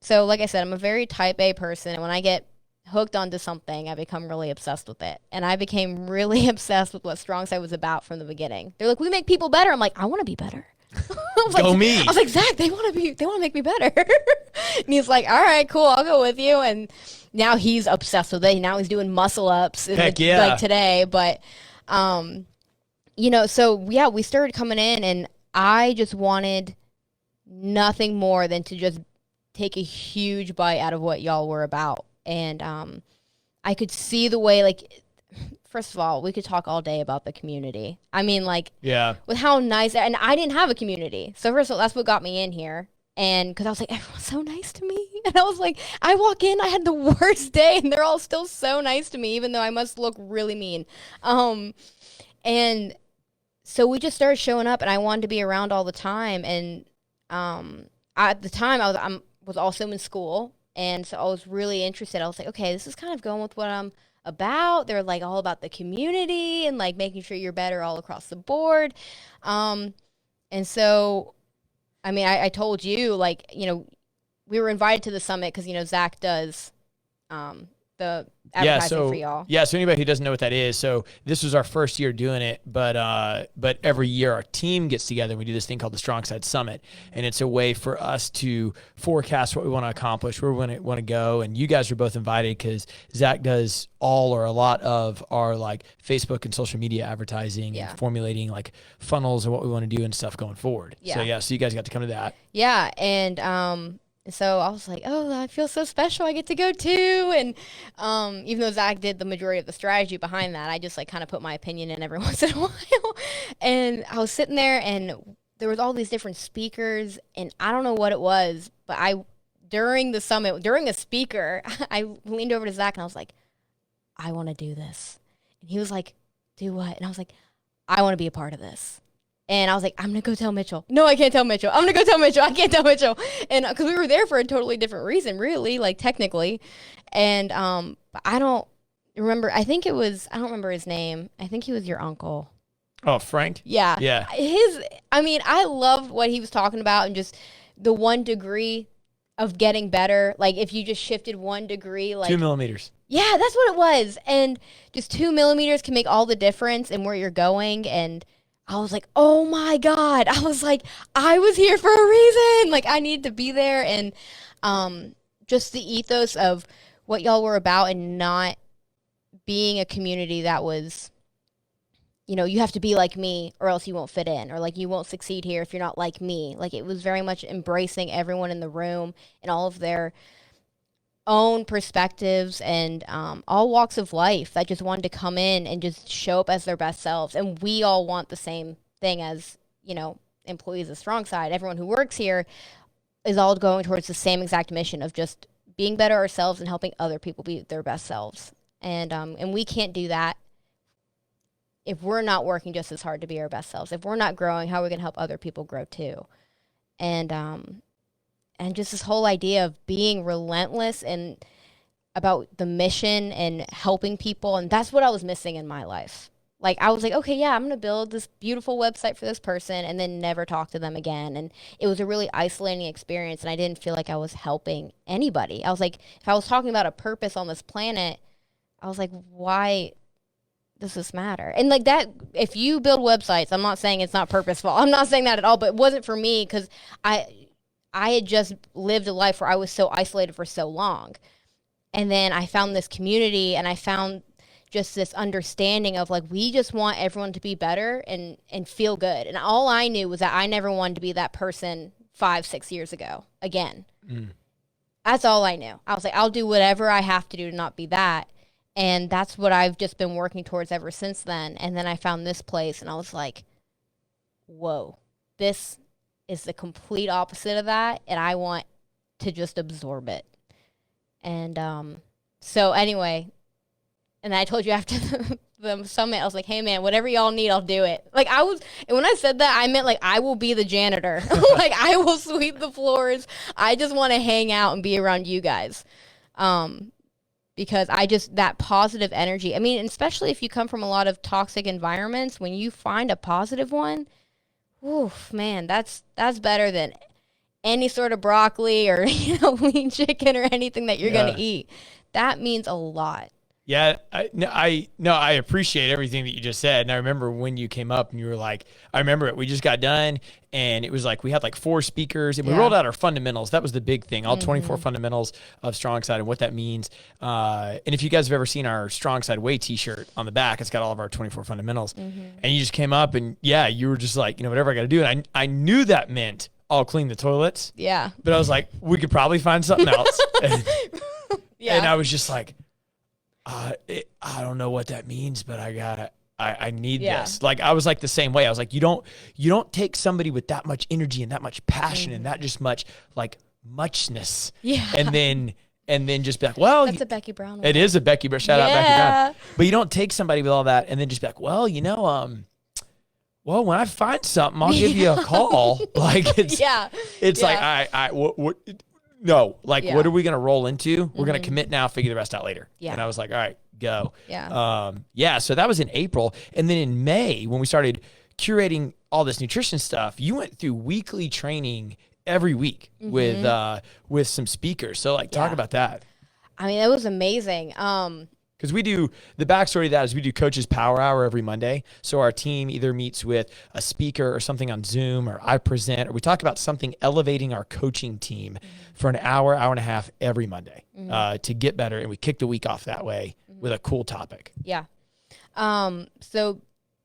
So like I said, I'm a very type A person, and when I get hooked onto something, I become really obsessed with it. And I became really obsessed with what Strongside was about from the beginning. They're like, we make people better. I'm like, I want to be better. I was like, Zach, they want to make me better. And he's like, all right, cool, I'll go with you. And now he's obsessed with it. Now he's doing muscle ups like today. But, so yeah, we started coming in, and I just wanted nothing more than to just take a huge bite out of what y'all were about. And I could see the way, like, first of all, we could talk all day about the community. I mean, like, with how nice, and I didn't have a community. So first of all, that's what got me in here. And because I was like, everyone's so nice to me. And I was like, I walk in, I had the worst day, and they're all still so nice to me, even though I must look really mean. And so we just started showing up, and I wanted to be around all the time. And at the time, I was also in school. And so I was really interested. I was like, okay, this is kind of going with what I'm about. They're like all about the community and like making sure you're better all across the board. And so, I mean, I told you, like, we were invited to the summit because, Zach does the advertising for y'all. Yeah, so anybody who doesn't know what that is, so this was our first year doing it, but every year our team gets together and we do this thing called the Strongside Summit, and it's a way for us to forecast what we want to accomplish, where we want to go, and you guys are both invited because Zach does all or a lot of our like Facebook and social media advertising and formulating like funnels and what we want to do and stuff going forward. So so you guys got to come to that. Yeah, and so I was like, oh, I feel so special. I get to go too. And even though Zach did the majority of the strategy behind that, I just like kind of put my opinion in every once in a while. And I was sitting there, and there was all these different speakers, and I don't know what it was, but during the summit, during a speaker, I leaned over to Zach and I was like, I want to do this. And he was like, do what? And I was like, I want to be a part of this. And I was like, I'm going to go tell Mitchell. No, I can't tell Mitchell. I'm going to go tell Mitchell. I can't tell Mitchell. And because we were there for a totally different reason, really, like technically. And but I don't remember. I don't remember his name. I think he was your uncle. Oh, Frank? Yeah. Yeah. I love what he was talking about, and just the 1 degree of getting better. Like if you just shifted 1 degree, like 2 millimeters. Yeah, that's what it was. And just 2 millimeters can make all the difference in where you're going. And I was like, oh my God. I was like, I was here for a reason. Like I need to be there. And just the ethos of what y'all were about, and not being a community that was, you have to be like me or else you won't fit in, or like you won't succeed here if you're not like me. Like it was very much embracing everyone in the room and all of their own perspectives and all walks of life that just wanted to come in and just show up as their best selves. And we all want the same thing as, employees of Strongside. Everyone who works here is all going towards the same exact mission of just being better ourselves and helping other people be their best selves. And we can't do that if we're not working just as hard to be our best selves. If we're not growing, how are we going to help other people grow too? And just this whole idea of being relentless and about the mission and helping people. And that's what I was missing in my life. Like, I was like, okay, yeah, I'm going to build this beautiful website for this person and then never talk to them again. And it was a really isolating experience, and I didn't feel like I was helping anybody. I was like, if I was talking about a purpose on this planet, I was like, why does this matter? And like that, if you build websites, I'm not saying it's not purposeful. I'm not saying that at all, but it wasn't for me because I had just lived a life where I was so isolated for so long. And then I found this community, and I found just this understanding of like, we just want everyone to be better and feel good. And all I knew was that I never wanted to be that person 5-6 years ago again. That's all I knew. I was like, I'll do whatever I have to do to not be that. And that's what I've just been working towards ever since then. And then I found this place and I was like, whoa, this is the complete opposite of that. And I want to just absorb it. And so anyway, and I told you after the summit, I was like, hey man, whatever y'all need, I'll do it. Like and when I said that, I meant like, I will be the janitor. Like I will sweep the floors. I just want to hang out and be around you guys. Because that positive energy, I mean, especially if you come from a lot of toxic environments, when you find a positive one, oof, man, that's better than any sort of broccoli or, lean chicken or anything that you're going to eat. That means a lot. Yeah, I appreciate everything that you just said. And I remember when you came up and you were like, I remember it. We just got done and it was like we had like 4 speakers and we rolled out our fundamentals. That was the big thing, all 24 fundamentals of StrongSide and what that means. And if you guys have ever seen our StrongSide Way t-shirt on the back, it's got all of our 24 fundamentals. And you just came up and you were just like, whatever I got to do. And I knew that meant I'll clean the toilets. Yeah. But I was like, we could probably find something else. And I was just like, I don't know what that means, but I need this. Like, I was like the same way. I was like, you don't take somebody with that much energy and that much passion and that just much like muchness. Yeah. And then just be like, well, that's a Becky Brown one. It is a Becky Brown. Shout out Becky Brown. But you don't take somebody with all that and then just be like, well, well, when I find something, I'll give you a call. Like it's like, what are we going to roll into? We're going to commit now, figure the rest out later. Yeah. And I was like, all right, go. Yeah. So that was in April. And then in May, when we started curating all this nutrition stuff, you went through weekly training every week with some speakers. So like, talk about that. I mean, it was amazing. Because the backstory of that is we do Coaches Power Hour every Monday. So our team either meets with a speaker or something on Zoom, or I present, or we talk about something elevating our coaching team for an hour and a half every Monday to get better. And we kick the week off that way with a cool topic. Yeah. So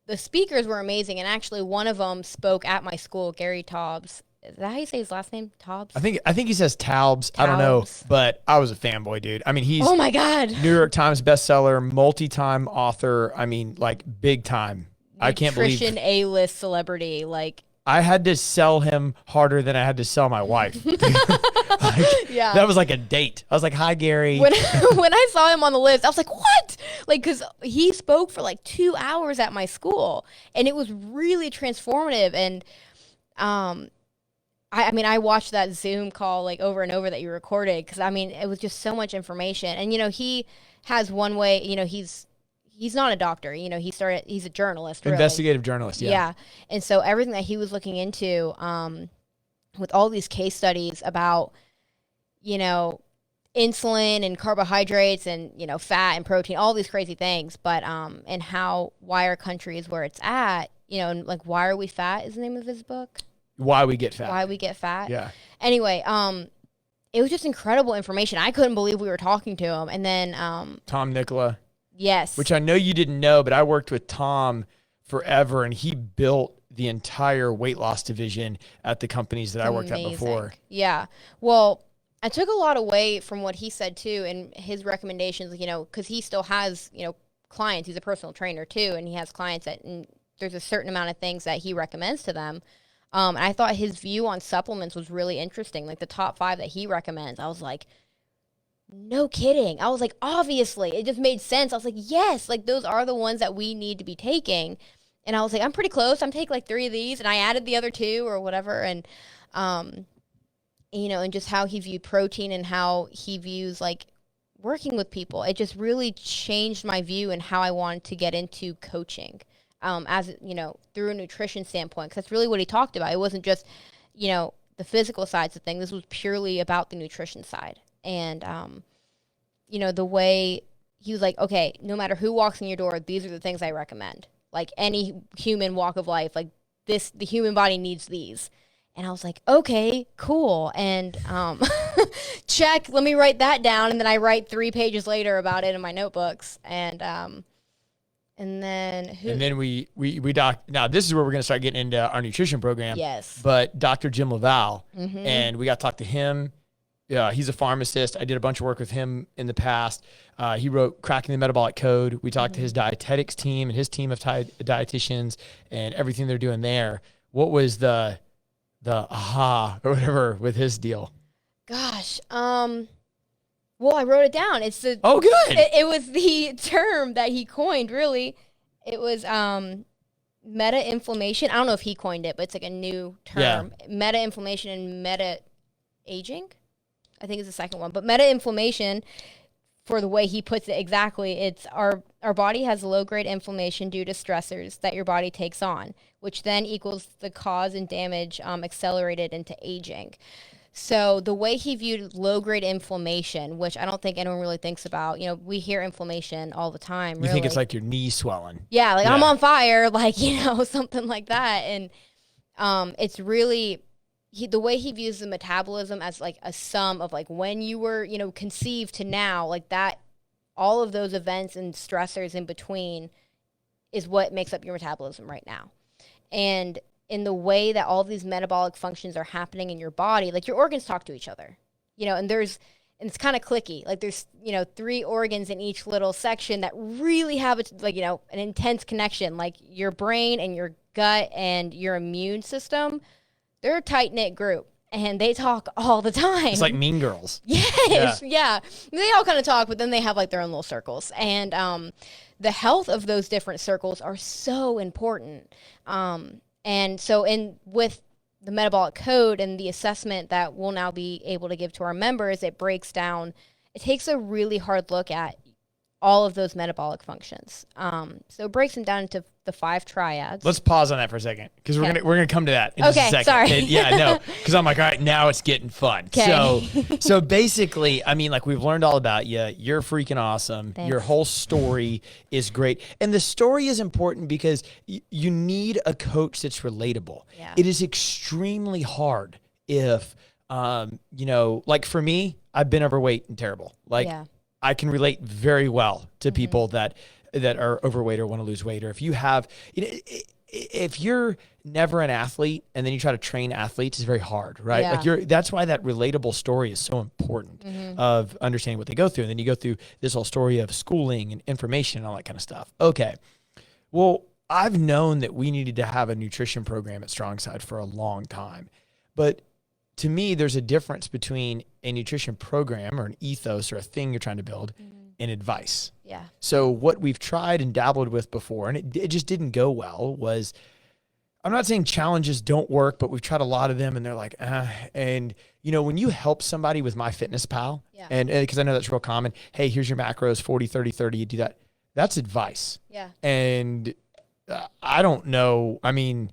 the speakers were amazing. And actually one of them spoke at my school, Gary Taubes. Is that how you say his last name? Taubes? I think he says Taubes. I don't know, but I was a fanboy, dude. I mean, he's oh my God, New York Times bestseller, multi-time author. I mean, like big time. I can't believe Nutrition A-list celebrity. Like I had to sell him harder than I had to sell my wife. That was like a date. I was like, "Hi, Gary." When I saw him on the list, I was like, "What?" Like, because he spoke for like 2 hours at my school, and it was really transformative. And I mean, I watched that Zoom call like over and over that you recorded because, I mean, it was just so much information. And, he has one way, he's not a doctor, he's a journalist. Really. Investigative journalist, yeah. Yeah. And so everything that he was looking into with all these case studies about, insulin and carbohydrates and, fat and protein, all these crazy things, but and why our country is where it's at, and like, Why Are We Fat is the name of his book. Why We Get Fat. Why We Get Fat. Yeah. Anyway, it was just incredible information. I couldn't believe we were talking to him. And then Tom Nicola. Yes. Which I know you didn't know, but I worked with Tom forever, and he built the entire weight loss division at the companies that I worked at before. Yeah. Well, I took a lot away from what he said too, and his recommendations, because he still has, clients. He's a personal trainer too, and he has clients and there's a certain amount of things that he recommends to them. And I thought his view on supplements was really interesting. Like the top 5 that he recommends, I was like, no kidding. I was like, obviously, it just made sense. I was like, yes, like those are the ones that we need to be taking. And I was like, I'm pretty close. I'm taking like 3 of these, and I added the other 2 or whatever. And, and just how he viewed protein and how he views like working with people. It just really changed my view and how I wanted to get into coaching. As through a nutrition standpoint, because that's really what he talked about. It wasn't just, the physical sides of things. This was purely about the nutrition side. And, the way he was like, okay, no matter who walks in your door, these are the things I recommend. Like any human walk of life, like the human body needs these. And I was like, okay, cool. And check, let me write that down. And then I write 3 pages later about it in my notebooks. And And then we doc. Now this is where we're going to start getting into our nutrition program. Yes. But Dr. Jim Laval, and we got to talk to him. Yeah, he's a pharmacist. I did a bunch of work with him in the past. He wrote Cracking the Metabolic Code. We talked to his dietetics team and his team of dietitians and everything they're doing there. What was the aha or whatever with his deal? Gosh, well, I wrote it down. It's the good. It was the term that he coined. Really, it was meta-inflammation. I don't know if he coined it, but it's like a new term. Yeah. Meta-inflammation and meta-aging, I think is the second one. But meta-inflammation, for the way he puts it exactly, it's our body has low-grade inflammation due to stressors that your body takes on, which then equals the cause and damage accelerated into aging. So the way he viewed low-grade inflammation, which I don't think anyone really thinks about, we hear inflammation all the time. You think it's like your knee swelling. Yeah, like I'm on fire, like, something like that. And it's really, the way he views the metabolism as like a sum of like when you were, conceived to now, like that, all of those events and stressors in between is what makes up your metabolism right now. And in the way that all these metabolic functions are happening in your body, like your organs talk to each other, and it's kind of clicky. Like there's, 3 organs in each little section that really have an intense connection, like your brain and your gut and your immune system. They're a tight knit group and they talk all the time. It's like Mean Girls. Yes. Yeah. They all kind of talk, but then they have like their own little circles. And the health of those different circles are so important. And so with the Metabolic Code and the assessment that we'll now be able to give to our members, it takes a really hard look at all of those metabolic functions. So it breaks them down into the 5 triads. Let's pause on that for a second because we're gonna come to that in just a second. Sorry. Because I'm like, all right, now it's getting fun. Okay. So basically, I mean, like we've learned all about you. You're freaking awesome. Thanks. Your whole story is great, and the story is important because you need a coach that's relatable. Yeah. It is extremely hard if, like for me, I've been overweight and terrible. Like. Yeah. I can relate very well to people that are overweight or want to lose weight. Or if you have, if you're never an athlete and then you try to train athletes, it's very hard, right? Yeah. Like that's why that relatable story is so important of understanding what they go through. And then you go through this whole story of schooling and information and all that kind of stuff. Okay. Well, I've known that we needed to have a nutrition program at Strongside for a long time, but to me, there's a difference between a nutrition program or an ethos or a thing you're trying to build and advice. Yeah. So what we've tried and dabbled with before, and it just didn't go well, was, I'm not saying challenges don't work, but we've tried a lot of them and they're like, and when you help somebody with MyFitnessPal, and because I know that's real common, hey, here's your macros, 40, 30, 30, you do that. That's advice. Yeah. And I don't know. I mean,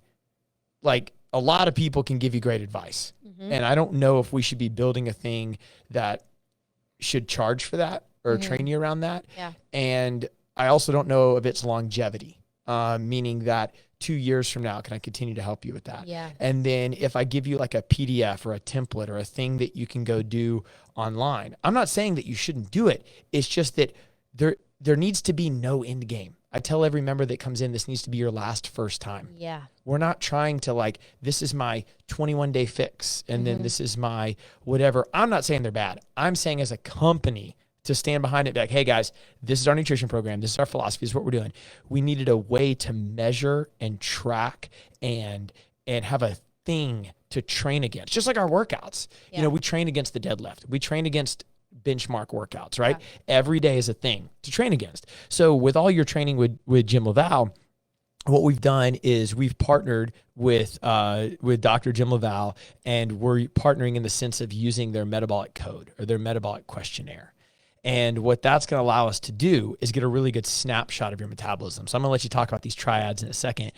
like, a lot of people can give you great advice. And I don't know if we should be building a thing that should charge for that or train you around that. Yeah. And I also don't know of its longevity, meaning that 2 years from now, can I continue to help you with that? Yeah. And then if I give you like a PDF or a template or a thing that you can go do online, I'm not saying that you shouldn't do it. It's just that there needs to be no end game. I tell every member that comes in, this needs to be your last first time. Yeah. We're not trying to like, this is my 21-day fix, and then this is my whatever. I'm not saying they're bad. I'm saying as a company to stand behind it, be like, hey guys, this is our nutrition program. This is our philosophy. This is what we're doing. We needed a way to measure and track and have a thing to train against, just like our workouts. Yeah. We train against the deadlift. We train against benchmark workouts, right? Yeah. Every day is a thing to train against. So with all your training with Jim Laval, what we've done is we've partnered with Dr. Jim Laval, and we're partnering in the sense of using their metabolic code or their metabolic questionnaire. And what that's going to allow us to do is get a really good snapshot of your metabolism. So I'm going to let you talk about these triads in a second,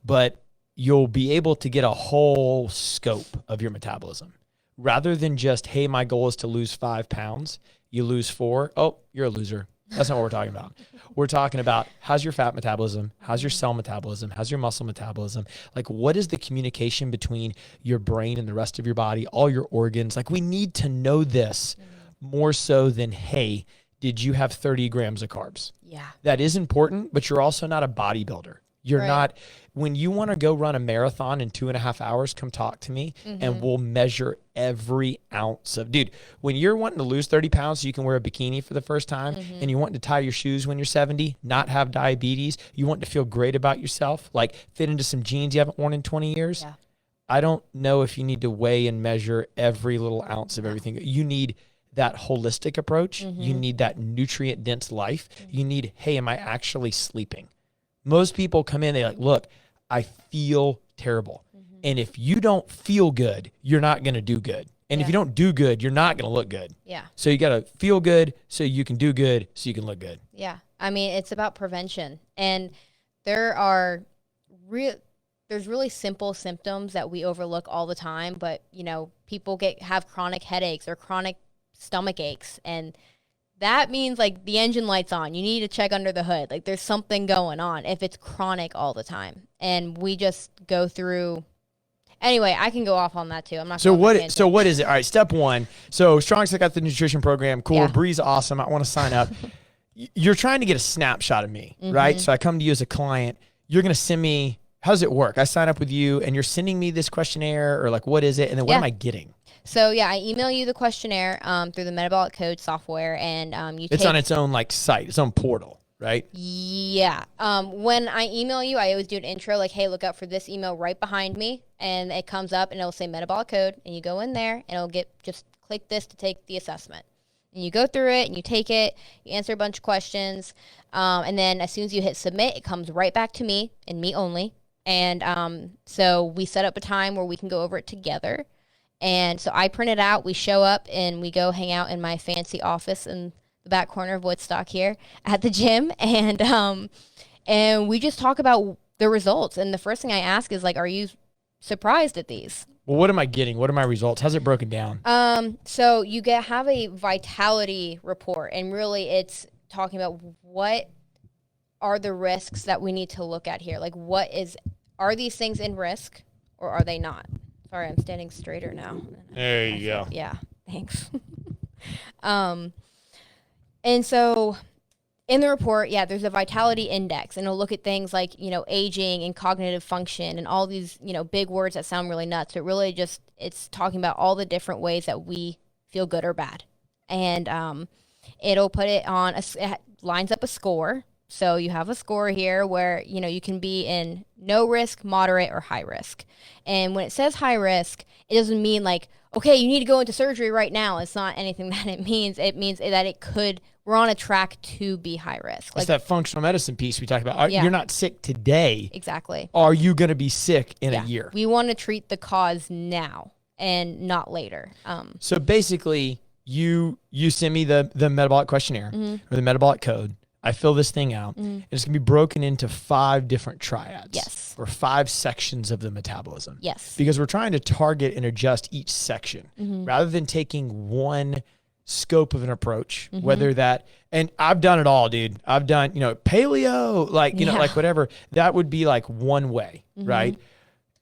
but you'll be able to get a whole scope of your metabolism. Rather than just, hey, my goal is to lose 5 pounds, you lose 4. Oh, you're a loser. That's not what we're talking about. We're talking about how's your fat metabolism, how's your cell metabolism, how's your muscle metabolism, like what is the communication between your brain and the rest of your body, all your organs. Like we need to know this more so than, hey, did you have 30 grams of carbs? Yeah. That is important, but you're also not a bodybuilder. You're not, when you want to go run a marathon in 2.5 hours, come talk to me and we'll measure every ounce of, dude, when you're wanting to lose 30 pounds so you can wear a bikini for the first time and you want to tie your shoes when you're 70, not have diabetes, you want to feel great about yourself, like fit into some jeans you haven't worn in 20 years. Yeah. I don't know if you need to weigh and measure every little ounce of everything. You need that holistic approach. You need that nutrient dense life. You need, hey, am I actually sleeping? Most people come in, they're like, look, I feel terrible. And if you don't feel good, you're not going to do good. And if you don't do good, you're not going to look good. Yeah. So you got to feel good so you can do good so you can look good. Yeah. I mean, it's about prevention. And there's really simple symptoms that we overlook all the time. But, you know, people have chronic headaches or chronic stomach aches, and that means like the engine light's on. You need to check under the hood. Like there's something going on if it's chronic all the time. And we just go through. Anyway, I can go off on that too. I'm not. So what is it? All right, step one. So Strongside got the nutrition program. Cool. Yeah. Bree's awesome. I want to sign up. You're trying to get a snapshot of me, right? So I come to you as a client. You're going to send me. How does it work? I sign up with you, and you're sending me this questionnaire, or like what is it? And then what am I getting? So yeah, I email you the questionnaire through the Metabolic Code software, and it's on its own like site, its own portal, right? Yeah. When I email you, I always do an intro like, hey, look out for this email right behind me, and it comes up and it'll say Metabolic Code, and you go in there and it'll just click this to take the assessment, and you go through it and you take it, you answer a bunch of questions, and then as soon as you hit submit, it comes right back to me and me only, and so we set up a time where we can go over it together. And so I print it out, we show up, and we go hang out in my fancy office in the back corner of Woodstock here at the gym. And we just talk about the results. And the first thing I ask is, like, are you surprised at these? Well, what am I getting? What are my results? How's it broken down? So you have a vitality report, and really it's talking about what are the risks that we need to look at here. Like, are these things in risk or are they not? Sorry, I'm standing straighter now. There you go. Yeah, thanks. And so in the report, there's a vitality index, and it'll look at things like, you know, aging and cognitive function and all these, you know, big words that sound really nuts. But really it's talking about all the different ways that we feel good or bad. And it'll put it on, it lines up a score. So you have a score here where, you know, you can be in no risk, moderate, or high risk. And when it says high risk, it doesn't mean like, okay, you need to go into surgery right now. It's not anything that it means. It means that we're on a track to be high risk. It's that functional medicine piece we talked about. You're not sick today. Exactly. Are you going to be sick in a year? We want to treat the cause now and not later. So basically, you send me the metabolic questionnaire or the metabolic code. I fill this thing out, and it's going to be broken into 5 different triads. Yes. Or 5 sections of the metabolism. Yes. Because we're trying to target and adjust each section rather than taking one scope of an approach, whether that, and I've done it all, dude. I've done, you know, paleo, like, you know, like whatever. That would be like one way, right?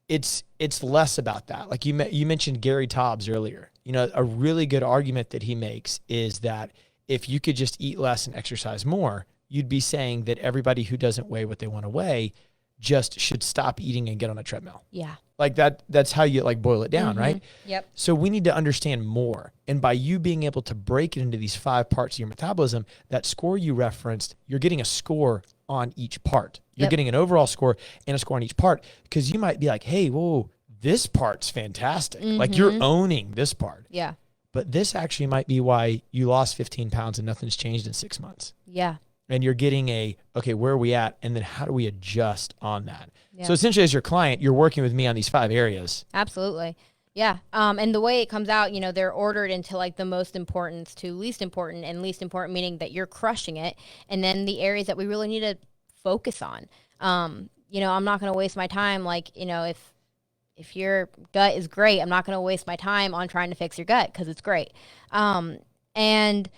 It's less about that. Like you mentioned Gary Taubes earlier. You know, a really good argument that he makes is that if you could just eat less and exercise more, you'd be saying that everybody who doesn't weigh what they want to weigh just should stop eating and get on a treadmill. Yeah. Like that's how you like boil it down, right? Yep. So we need to understand more. And by you being able to break it into these 5 parts of your metabolism, that score you referenced, you're getting a score on each part. You're getting an overall score and a score on each part, because you might be like, hey, whoa, this part's fantastic. Like you're owning this part. Yeah. But this actually might be why you lost 15 pounds and nothing's changed in 6 months. Yeah. And you're getting okay, where are we at? And then how do we adjust on that? Yeah. So essentially as your client, you're working with me on these 5 areas. Absolutely. Yeah. And the way it comes out, you know, they're ordered into like the most important to least important, and least important meaning that you're crushing it. And then the areas that we really need to focus on. You know, I'm not going to waste my time. Like, you know, if your gut is great, I'm not going to waste my time on trying to fix your gut because it's great. And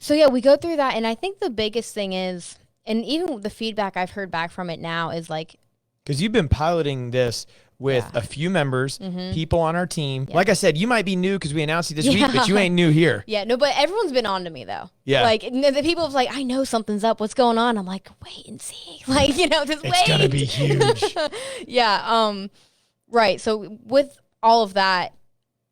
so, yeah, we go through that. And I think the biggest thing is, and even the feedback I've heard back from it now is like, because you've been piloting this with a few members, people on our team. Yeah. Like I said, you might be new because we announced it this week, but you ain't new here. Yeah, no, but everyone's been on to me though. Yeah. Like the people have like, I know something's up. What's going on? I'm like, wait and see. Like, just wait. It's going to be huge. Yeah. Right. So with all of that,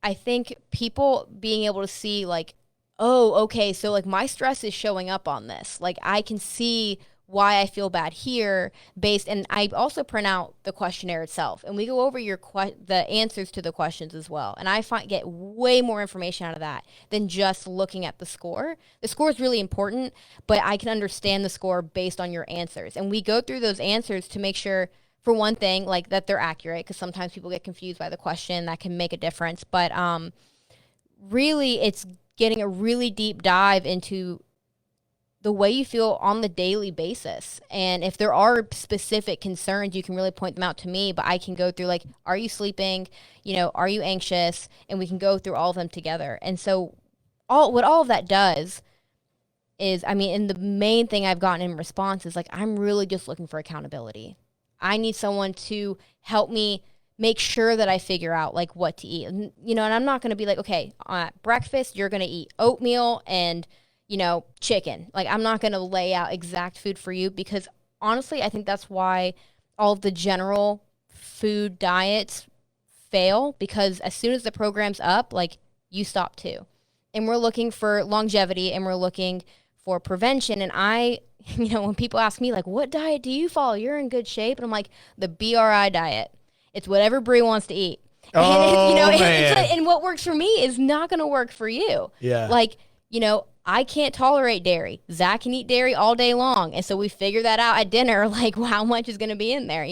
I think people being able to see like, oh, okay, so like my stress is showing up on this. Like I can see why I feel bad here and I also print out the questionnaire itself and we go over the answers to the questions as well. And I get way more information out of that than just looking at the score. The score is really important, but I can understand the score based on your answers. And we go through those answers to make sure, for one thing, like that they're accurate, because sometimes people get confused by the question. That can make a difference. But really it's getting a really deep dive into the way you feel on the daily basis. And if there are specific concerns, you can really point them out to me, but I can go through like, are you sleeping? Are you anxious? And we can go through all of them together. And so what all of that does is, and the main thing I've gotten in response is like, I'm really just looking for accountability. I need someone to help me make sure that I figure out like what to eat. And I'm not going to be like, okay, at breakfast, you're going to eat oatmeal and chicken. Like I'm not going to lay out exact food for you, because honestly, I think that's why all of the general food diets fail, because as soon as the program's up, like you stop too. And we're looking for longevity and we're looking for prevention. And when people ask me like, what diet do you follow? You're in good shape. And I'm like, the BRI diet. It's whatever Brie wants to eat. And what works for me is not going to work for you. Yeah. Like, I can't tolerate dairy. Zach can eat dairy all day long. And so we figure that out at dinner, like how much is going to be in there,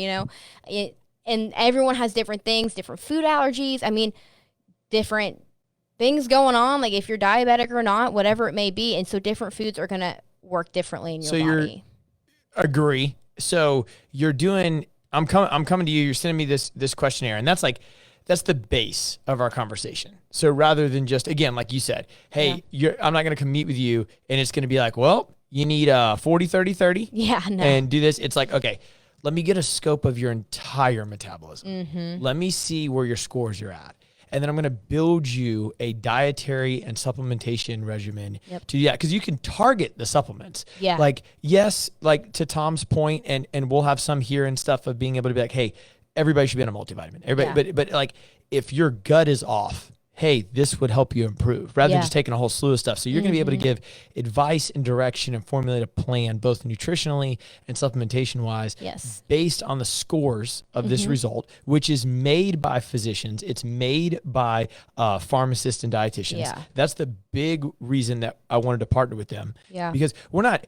and everyone has different things, different food allergies. Different things going on, like if you're diabetic or not, whatever it may be. And so different foods are going to work differently in your body. Agree. So you're doing, I'm coming to you, you're sending me this questionnaire, and that's the base of our conversation. So rather than just, again, like you said, hey, I'm not going to come meet with you and it's going to be like, well, you need 40, 30, 30. Yeah, no. And do this. It's like, okay, let me get a scope of your entire metabolism. Mm-hmm. Let me see where your scores are at. And then I'm going to build you a dietary and supplementation regimen to do that. Because you can target the supplements. Yeah. Like, yes, like to Tom's point, and we'll have some here and stuff of being able to be like, hey, everybody should be on a multivitamin. Everybody, but like if your gut is off, hey, this would help you improve rather than just taking a whole slew of stuff. So you're going to be able to give advice and direction and formulate a plan, both nutritionally and supplementation wise, based on the scores of this result, which is made by physicians. It's made by pharmacists and dietitians. Yeah. That's the big reason that I wanted to partner with them. Yeah. Because we're not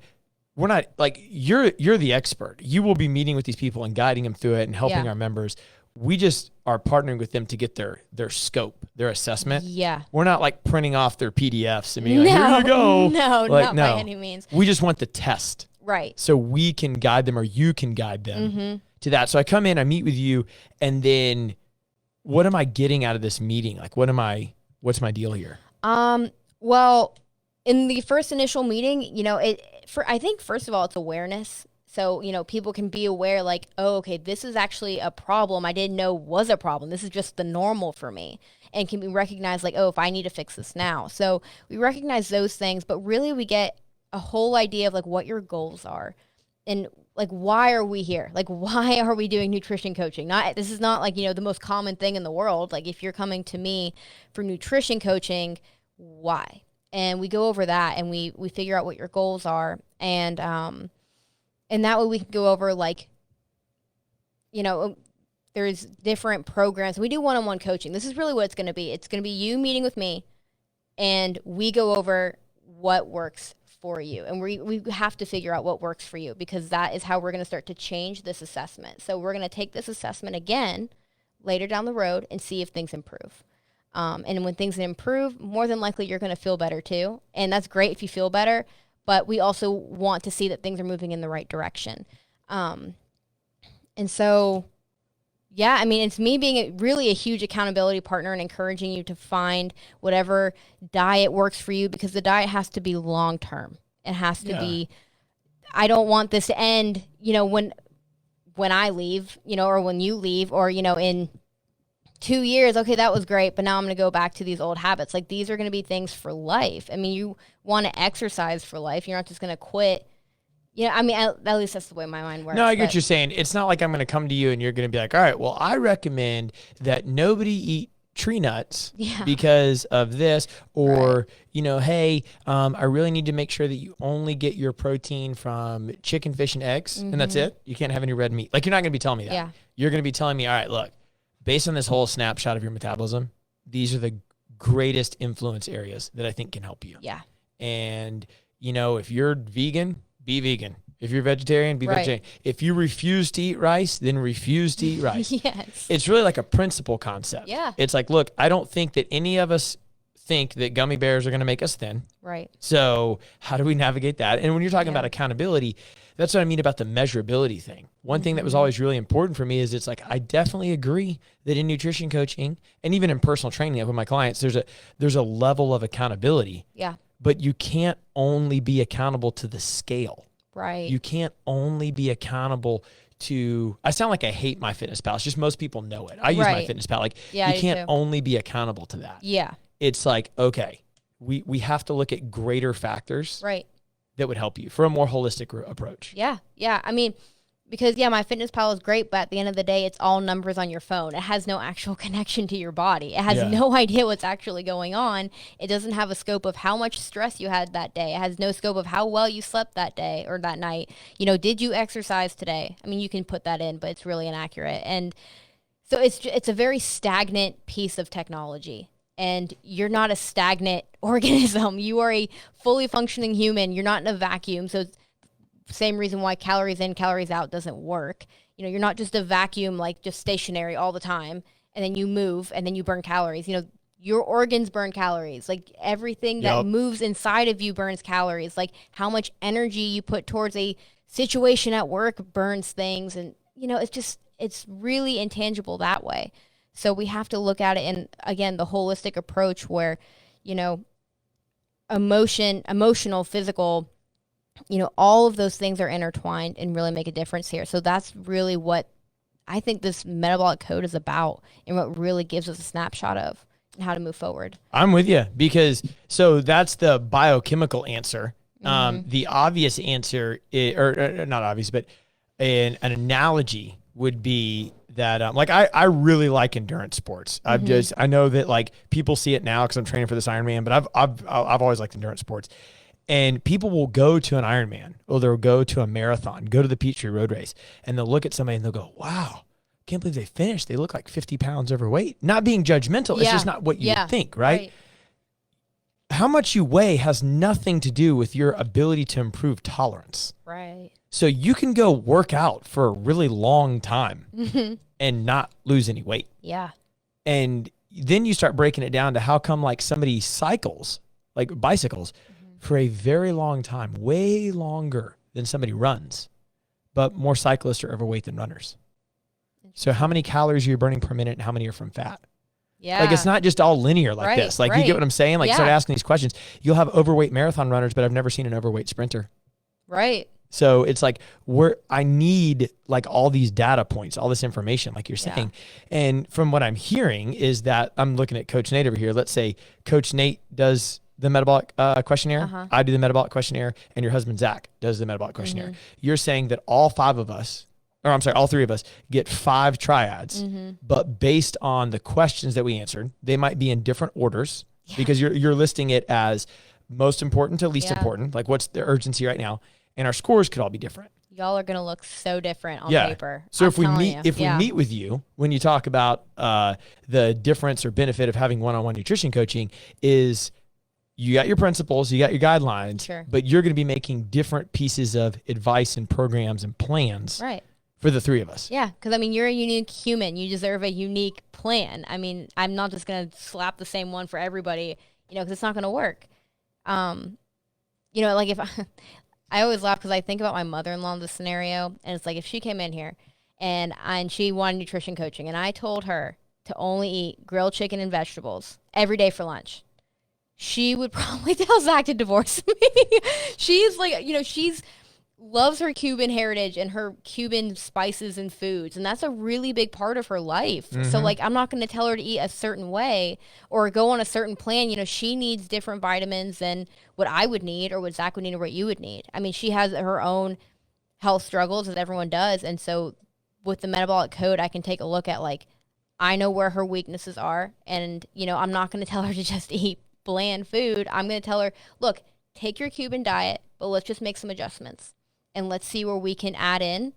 like, you're the expert. You will be meeting with these people and guiding them through it and helping our members. We just are partnering with them to get their scope, their assessment. Yeah. We're not like printing off their PDFs and being like, here you go. No, like, not by any means. We just want the test. Right. So we can guide them, or you can guide them to that. So I come in, I meet with you, and then what am I getting out of this meeting? Like, what's my deal here? Well, in the first initial meeting, I think first of all, it's awareness. So, people can be aware like, oh, okay, this is actually a problem I didn't know was a problem. This is just the normal for me, and can be recognized like, oh, if I need to fix this now. So we recognize those things, but really we get a whole idea of like what your goals are and like, why are we here? Like, why are we doing nutrition coaching? This is not like, the most common thing in the world. Like if you're coming to me for nutrition coaching, why? And we go over that and we figure out what your goals are. And that way we can go over like, there's different programs. We do one-on-one coaching. This is really what it's going to be. It's going to be you meeting with me, and we go over what works for you. And we have to figure out what works for you, because that is how we're going to start to change this assessment. So we're going to take this assessment again later down the road and see if things improve. And when things improve, more than likely you're going to feel better too. And that's great if you feel better. But we also want to see that things are moving in the right direction. And so, it's me being really a huge accountability partner and encouraging you to find whatever diet works for you, because the diet has to be long-term. It has to be, I don't want this to end, when when I leave, or when you leave, or, in 2 years, okay, that was great, but now I'm going to go back to these old habits. Like, these are going to be things for life. I mean, you want to exercise for life. You're not just going to quit. I mean, at least that's the way my mind works. No, I get what you're saying. It's not like I'm going to come to you and you're going to be like, all right, well, I recommend that nobody eat tree nuts because of this, or, hey, I really need to make sure that you only get your protein from chicken, fish, and eggs, and that's it. You can't have any red meat. Like, you're not going to be telling me that. Yeah. You're going to be telling me, all right, look, based on this whole snapshot of your metabolism, these are the greatest influence areas that I think can help you. Yeah. And, if you're vegan, be vegan. If you're vegetarian, be vegetarian. If you refuse to eat rice, then refuse to eat rice. Yes. It's really like a principle concept. Yeah. It's like, look, I don't think that any of us think that gummy bears are going to make us thin. Right. So how do we navigate that? And when you're talking about accountability, that's what I mean about the measurability thing. One thing that was always really important for me is it's like, I definitely agree that in nutrition coaching and even in personal training with my clients, there's a level of accountability. Yeah. But you can't only be accountable to the scale. Right. You can't only be accountable to, I sound like I hate MyFitnessPal. It's just most people know it. I use MyFitnessPal. Like, you can't only be accountable to that. Yeah. It's like, okay, we have to look at greater factors that would help you for a more holistic approach. Yeah. Yeah. I mean, because MyFitnessPal is great, but at the end of the day, it's all numbers on your phone. It has no actual connection to your body. It has no idea what's actually going on. It doesn't have a scope of how much stress you had that day. It has no scope of how well you slept that day or that night. Did you exercise today? I mean, you can put that in, but it's really inaccurate. And so it's a very stagnant piece of technology. And you're not a stagnant organism. You are a fully functioning human. You're not in a vacuum. So same reason why calories in, calories out doesn't work. You're not just a vacuum, like just stationary all the time, and then you move and then you burn calories. Your organs burn calories. Like, everything that moves inside of you burns calories. Like, how much energy you put towards a situation at work burns things. And, it's really intangible that way. So we have to look at it in, again, the holistic approach where, emotional, physical, all of those things are intertwined and really make a difference here. So that's really what I think this metabolic code is about, and what really gives us a snapshot of how to move forward. I'm with you, because so that's the biochemical answer. The obvious answer or not obvious, but an analogy would be that like I really like endurance sports. I know that like people see it now because I'm training for this Ironman, but I've always liked endurance sports. And people will go to an Ironman, or they'll go to a marathon, go to the Peachtree Road Race, and they'll look at somebody and they'll go, wow, can't believe they finished. They look like 50 pounds overweight. Not being judgmental. It's just not what you would think, right? How much you weigh has nothing to do with your ability to improve tolerance. Right. So you can go work out for a really long time and not lose any weight. Yeah. And then you start breaking it down to how come like somebody cycles, like bicycles, for a very long time, way longer than somebody runs, but more cyclists are overweight than runners. So how many calories are you burning per minute, and how many are from fat? Yeah. Like, it's not just all linear like this. Like, you get what I'm saying? Like, start asking these questions. You'll have overweight marathon runners, but I've never seen an overweight sprinter. Right. So it's like, I need like all these data points, all this information, like you're saying. And from what I'm hearing is that I'm looking at Coach Nate over here. Let's say Coach Nate does the metabolic questionnaire. I do the metabolic questionnaire, and your husband, Zach, does the metabolic questionnaire. You're saying that all three of us get 5 triads, but based on the questions that we answered, they might be in different orders because you're listing it as most important to least important. Like, what's the urgency right now? And our scores could all be different. Y'all are going to look so different on paper. So if we meet with you, when you talk about the difference or benefit of having one-on-one nutrition coaching, is you got your principles, you got your guidelines, but you're going to be making different pieces of advice and programs and plans for the 3 of us. Yeah, because, I mean, you're a unique human. You deserve a unique plan. I mean, I'm not just going to slap the same one for everybody, because it's not going to work. Like if I always laugh because I think about my mother-in-law in this scenario, and it's like if she came in here and she wanted nutrition coaching, and I told her to only eat grilled chicken and vegetables every day for lunch, she would probably tell Zach to divorce me. She's like, she's loves her Cuban heritage and her Cuban spices and foods, and that's a really big part of her life. So like, I'm not going to tell her to eat a certain way or go on a certain plan. You know, she needs different vitamins than what I would need or what Zach would need or what you would need. I mean, she has her own health struggles, as everyone does, and so with the metabolic code, I can take a look at, like, I know where her weaknesses are, and, you know, I'm not going to tell her to just eat bland food. I'm going to tell her, look, take your Cuban diet, but let's just make some adjustments, and let's see where we can add in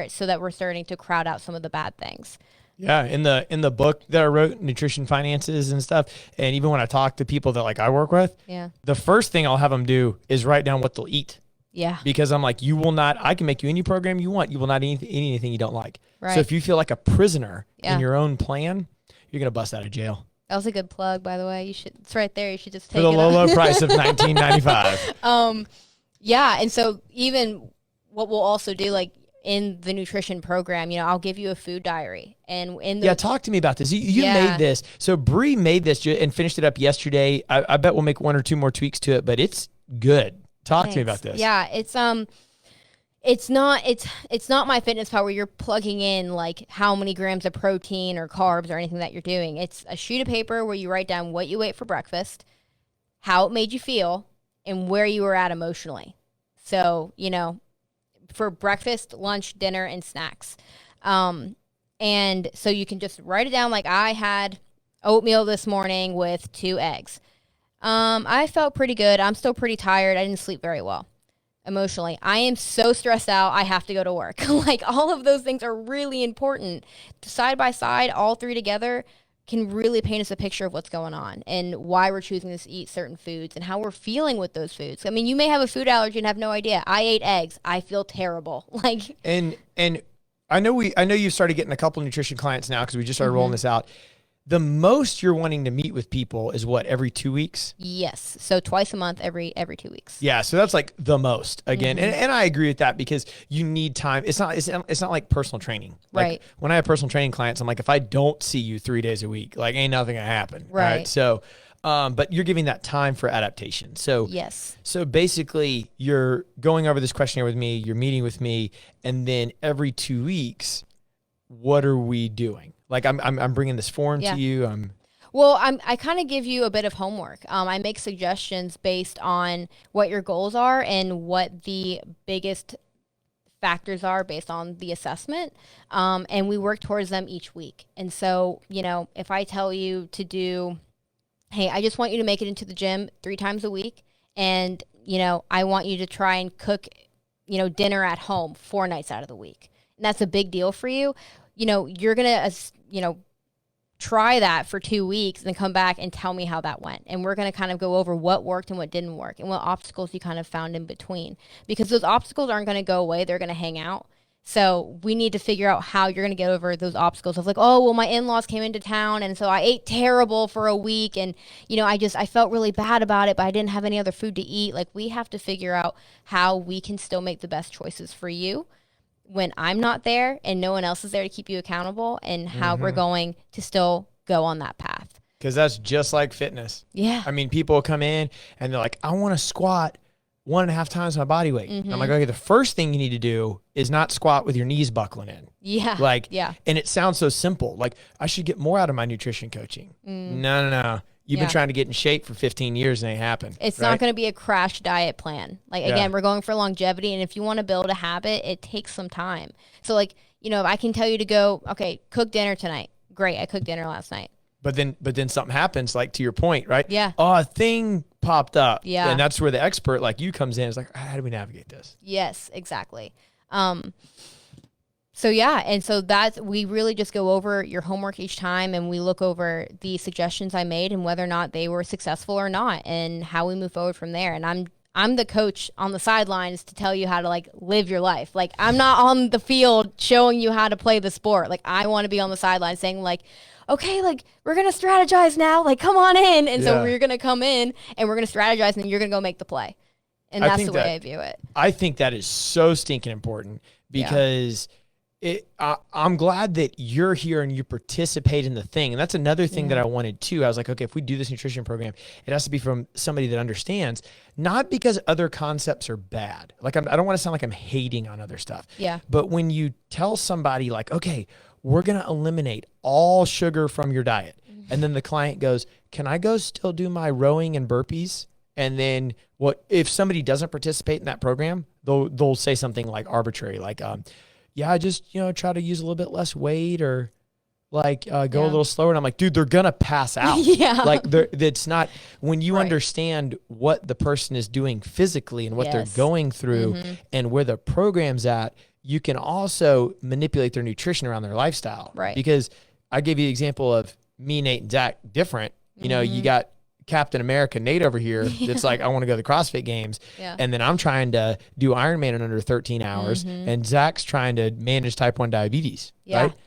so that we're starting to crowd out some of the bad things. Yeah, in the book that I wrote, Nutrition Finances and stuff, and even when I talk to people that, like, I work with, the first thing I'll have them do is write down what they'll eat. Yeah. Because I'm like, I can make you any program you want. You will not eat anything you don't like. Right. So if you feel like a prisoner in your own plan, you're going to bust out of jail. That was a good plug, by the way. It's right there. You should just take it. For the low price of $19.95. Yeah. And so even what we'll also do, like in the nutrition program, you know, I'll give you a food diary. And talk to me about this. You made this. So Bree made this and finished it up yesterday. I bet we'll make one or two more tweaks to it, but it's good. Talk to me about this. Yeah, it's not my fitness pal where you're plugging in like how many grams of protein or carbs or anything that you're doing. It's a sheet of paper where you write down what you ate for breakfast, how it made you feel, and where you were at emotionally. So, you know, for breakfast, lunch, dinner, and snacks. And so you can just write it down, like, I had oatmeal this morning with 2 eggs. I felt pretty good. I'm still pretty tired. I didn't sleep very well. Emotionally, I am so stressed out. I have to go to work. Like, all of those things are really important. Side by side, all three together can really paint us a picture of what's going on and why we're choosing to eat certain foods and how we're feeling with those foods. I mean, you may have a food allergy and have no idea. I ate eggs. I feel terrible. Like, and I know you've started getting a couple of nutrition clients now because we just started rolling this out. The most you're wanting to meet with people is what, every 2 weeks? Yes. So twice a month, every 2 weeks. Yeah. So that's like the most again. And I agree with that because you need time. It's not like personal training. Like, right. When I have personal training clients, I'm like, if I don't see you 3 days a week, like, ain't nothing gonna happen. Right. So, but you're giving that time for adaptation. So yes. So basically you're going over this questionnaire with me, you're meeting with me, and then every 2 weeks, what are we doing? Like, I'm bringing this form to you. I kind of give you a bit of homework. I make suggestions based on what your goals are and what the biggest factors are based on the assessment. And we work towards them each week. And so, you know, if I tell you to do, hey, I just want you to make it into the gym 3 times a week. And, you know, I want you to try and cook, you know, dinner at home 4 nights out of the week. And that's a big deal for you. You know, you're going to, you know, try that for 2 weeks and then come back and tell me how that went. And we're going to kind of go over what worked and what didn't work and what obstacles you kind of found in between. Because those obstacles aren't going to go away. They're going to hang out. So we need to figure out how you're going to get over those obstacles of like, oh, well, my in-laws came into town and so I ate terrible for a week. And, you know, I felt really bad about it, but I didn't have any other food to eat. Like, we have to figure out how we can still make the best choices for you when I'm not there and no one else is there to keep you accountable, and how we're going to still go on that path. Because that's just like fitness. Yeah. I mean, people come in and they're like, I want to squat 1.5 times my body weight. And I'm like, okay, the first thing you need to do is not squat with your knees buckling in. Yeah. Like, and it sounds so simple. Like, I should get more out of my nutrition coaching. No. You've been trying to get in shape for 15 years and it ain't happened. It's not going to be a crash diet plan. Like, again, we're going for longevity. And if you want to build a habit, it takes some time. So, like, you know, if I can tell you to go, okay, cook dinner tonight. Great. I cooked dinner last night. But then something happens, like, to your point, right? Yeah. Oh, a thing popped up. Yeah. And that's where the expert like you comes in. It's like, how do we navigate this? Yes, exactly. So yeah, and so we really just go over your homework each time, and we look over the suggestions I made and whether or not they were successful or not, and how we move forward from there. And I'm the coach on the sidelines to tell you how to, like, live your life. Like, I'm not on the field showing you how to play the sport. Like, I want to be on the sidelines saying, like, okay, like, we're going to strategize now. Like, come on in. And so we're going to come in and we're going to strategize, and then you're going to go make the play. And that's the way I view it. I think that is so stinking important because I'm glad that you're here and you participate in the thing. And that's another thing that I wanted too. I was like, okay, if we do this nutrition program, it has to be from somebody that understands, not because other concepts are bad. Like I don't want to sound like I'm hating on other stuff. Yeah. But when you tell somebody like, okay, we're going to eliminate all sugar from your diet. And then the client goes, can I go still do my rowing and burpees? And then what if somebody doesn't participate in that program, they'll say something like arbitrary, like, yeah, I just, try to use a little bit less weight or like go a little slower. And I'm like, dude, they're going to pass out. Like it's not, when you understand what the person is doing physically and what they're going through and where the program's at, you can also manipulate their nutrition around their lifestyle. Right. Because I gave you the example of me, Nate, and Zach different. You got Captain America Nate over here that's like, I want to go to the CrossFit Games. And then I'm trying to do Ironman in under 13 hours. And Zach's trying to manage type 1 diabetes.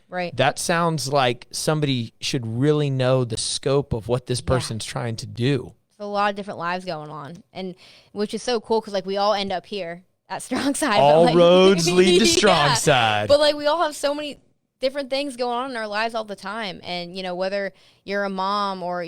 Right. That sounds like somebody should really know the scope of what this person's trying to do. There's a lot of different lives going on, and which is so cool because like we all end up here at Strongside. All roads lead to Strongside. But like we all have so many different things going on in our lives all the time. And, whether you're a mom or,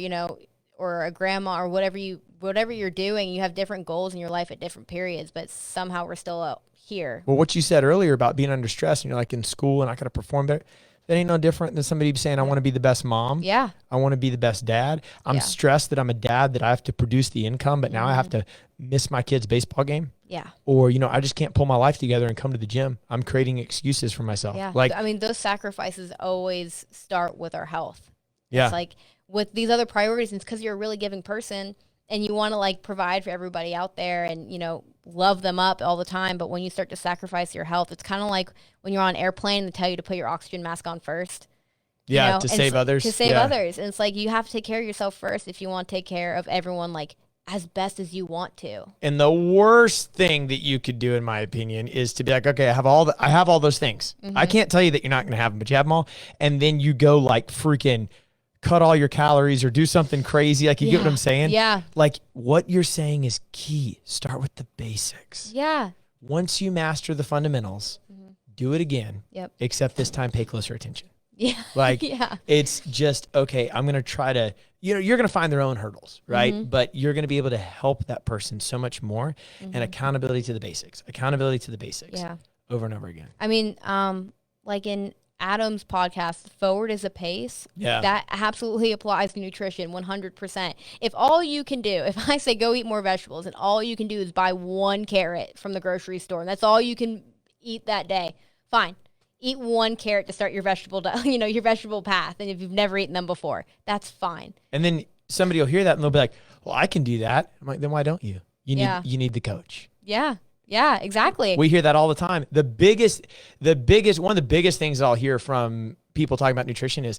or a grandma or whatever you're doing, you have different goals in your life at different periods, but somehow we're still out here. Well, what you said earlier about being under stress and you're like in school and I got to perform there, that ain't no different than somebody saying, I want to be the best mom. Yeah. I want to be the best dad. I'm stressed that I'm a dad, that I have to produce the income, but now I have to miss my kid's baseball game. Yeah. Or, I just can't pull my life together and come to the gym. I'm creating excuses for myself. Yeah. Like, I mean, those sacrifices always start with our health. Yeah. It's like with these other priorities, it's because you're a really giving person and you want to like provide for everybody out there and, love them up all the time. But when you start to sacrifice your health, it's kind of like when you're on an airplane and they tell you to put your oxygen mask on first. Yeah. To save others. To save others. And it's like, you have to take care of yourself first if you want to take care of everyone, like as best as you want to. And the worst thing that you could do, in my opinion, is to be like, okay, I have all those things. I can't tell you that you're not going to have them, but you have them all. And then you go like freaking cut all your calories or do something crazy. Like, you get what I'm saying? Yeah. Like, what you're saying is key. Start with the basics. Yeah. Once you master the fundamentals, do it again. Yep. Except this time, pay closer attention. Yeah. Like, it's just, okay, I'm going to try to, you're going to find their own hurdles, right? But you're going to be able to help that person so much more. And accountability to the basics, Yeah. over and over again. I mean, like in Adam's podcast, forward is a pace. Yeah. That absolutely applies to nutrition 100%. If all you can do, if I say go eat more vegetables and all you can do is buy 1 carrot from the grocery store and that's all you can eat that day, fine. Eat 1 carrot to start your vegetable, your vegetable path. And if you've never eaten them before, that's fine. And then somebody will hear that and they'll be like, well, I can do that. I'm like, then why don't you? You need the coach. Yeah. Yeah, exactly. We hear that all the time. One of the biggest things I'll hear from people talking about nutrition is,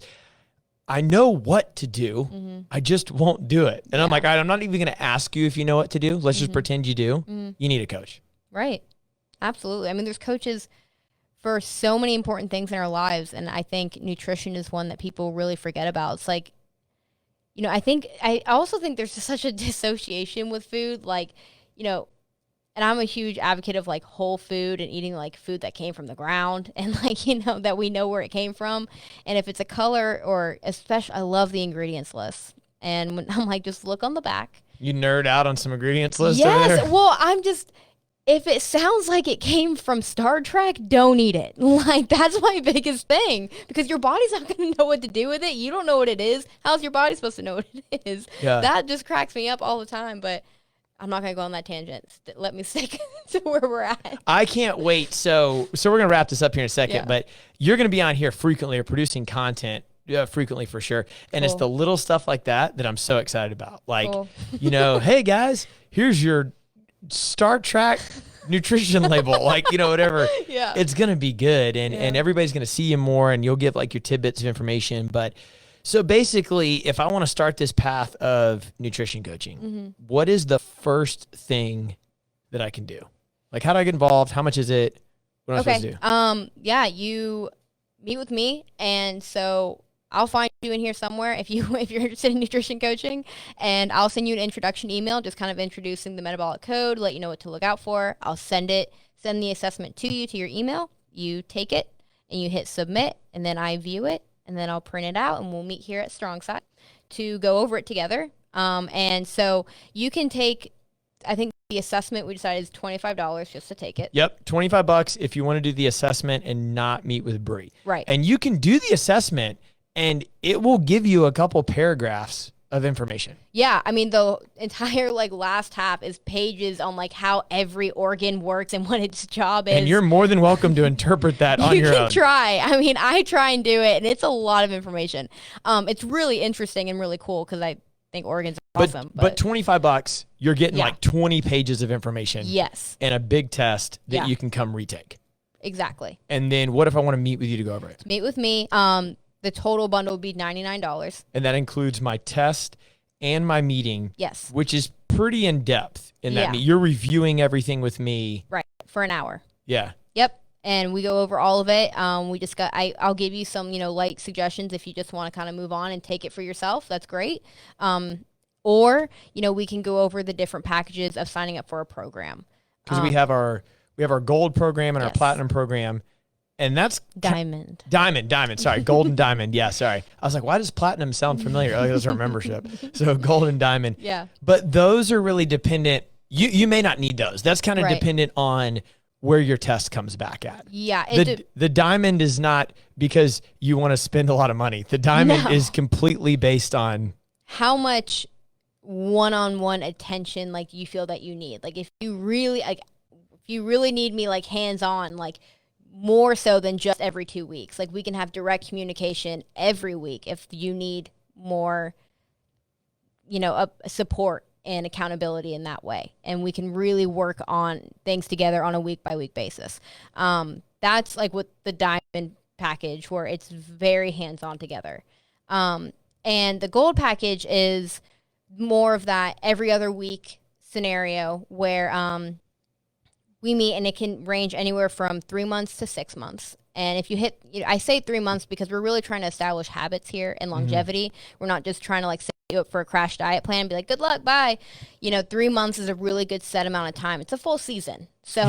I know what to do. I just won't do it. And I'm like, I'm not even going to ask you if you know what to do. Let's just pretend you do. You need a coach. Right. Absolutely. I mean, there's coaches for so many important things in our lives. And I think nutrition is one that people really forget about. It's like, I also think there's just such a dissociation with food. Like, and I'm a huge advocate of like whole food and eating like food that came from the ground and like, that we know where it came from. And if it's a color or especially, I love the ingredients list. And when I'm like, just look on the back. You nerd out on some ingredients list over there? Yes. Well, if it sounds like it came from Star Trek, don't eat it. Like, that's my biggest thing because your body's not going to know what to do with it. You don't know what it is. How's your body supposed to know what it is? Yeah. That just cracks me up all the time, but I'm not going to go on that tangent. Let me stick to where we're at. I can't wait. So we're going to wrap this up here in a second, but you're going to be on here frequently or producing content frequently for sure. And It's the little stuff like that I'm so excited about. Like, hey guys, here's your Star Trek nutrition label, like, whatever. Yeah. It's going to be good. And everybody's going to see you more and you'll give like your tidbits of information. But so basically, if I want to start this path of nutrition coaching, what is the first thing that I can do? Like, how do I get involved? How much is it? What am I supposed to do? You meet with me. And so I'll find you in here somewhere if you're interested in nutrition coaching, and I'll send you an introduction email, just kind of introducing the Metabolic Code, let you know what to look out for. I'll send the assessment to you, to your email. You take it and you hit submit, and then I view it, and then I'll print it out, and we'll meet here at Strongside to go over it together. And so you can take, I think the assessment we decided is $25 just to take it. Yep, $25 if you want to do the assessment and not meet with Bree. Right. And you can do the assessment, and it will give you a couple paragraphs of information. Yeah, I mean, the entire last half is pages on how every organ works and what its job is. And you're more than welcome to interpret that on your own. You can try. I mean, I try and do it, and it's a lot of information. It's really interesting and really cool because I think organs are awesome. But $25, you're getting 20 pages of information. Yes. And a big test that you can come retake. Exactly. And then what if I want to meet with you to go over it? Meet with me. The total bundle would be $99. And that includes my test and my meeting. Yes. Which is pretty in depth in that You're reviewing everything with me. Right. For an hour. Yeah. Yep. And we go over all of it. I'll give you some, light suggestions if you just want to kind of move on and take it for yourself. That's great. Or, we can go over the different packages of signing up for a program. Because we have our gold program and our platinum program. And that's diamond. Sorry, gold and diamond. Yeah, sorry. I was like, why does platinum sound familiar? Oh, those are membership. So gold and diamond. Yeah. But those are really dependent. You may not need those. That's kind of dependent on where your test comes back at. Yeah. The diamond is not because you want to spend a lot of money. The diamond is completely based on how much one-on-one attention you feel that you need. If you really need me hands-on, more so than just every 2 weeks. We can have direct communication every week if you need more, support and accountability in that way. And we can really work on things together on a week-by-week basis. That's with the diamond package where it's very hands-on together. And the gold package is more of that every other week scenario where we meet, and it can range anywhere from 3 months to 6 months. And if you hit, I say 3 months because we're really trying to establish habits here and longevity. Mm-hmm. We're not just trying to set you up for a crash diet plan and be like, good luck, bye. 3 months is a really good set amount of time. It's a full season. So,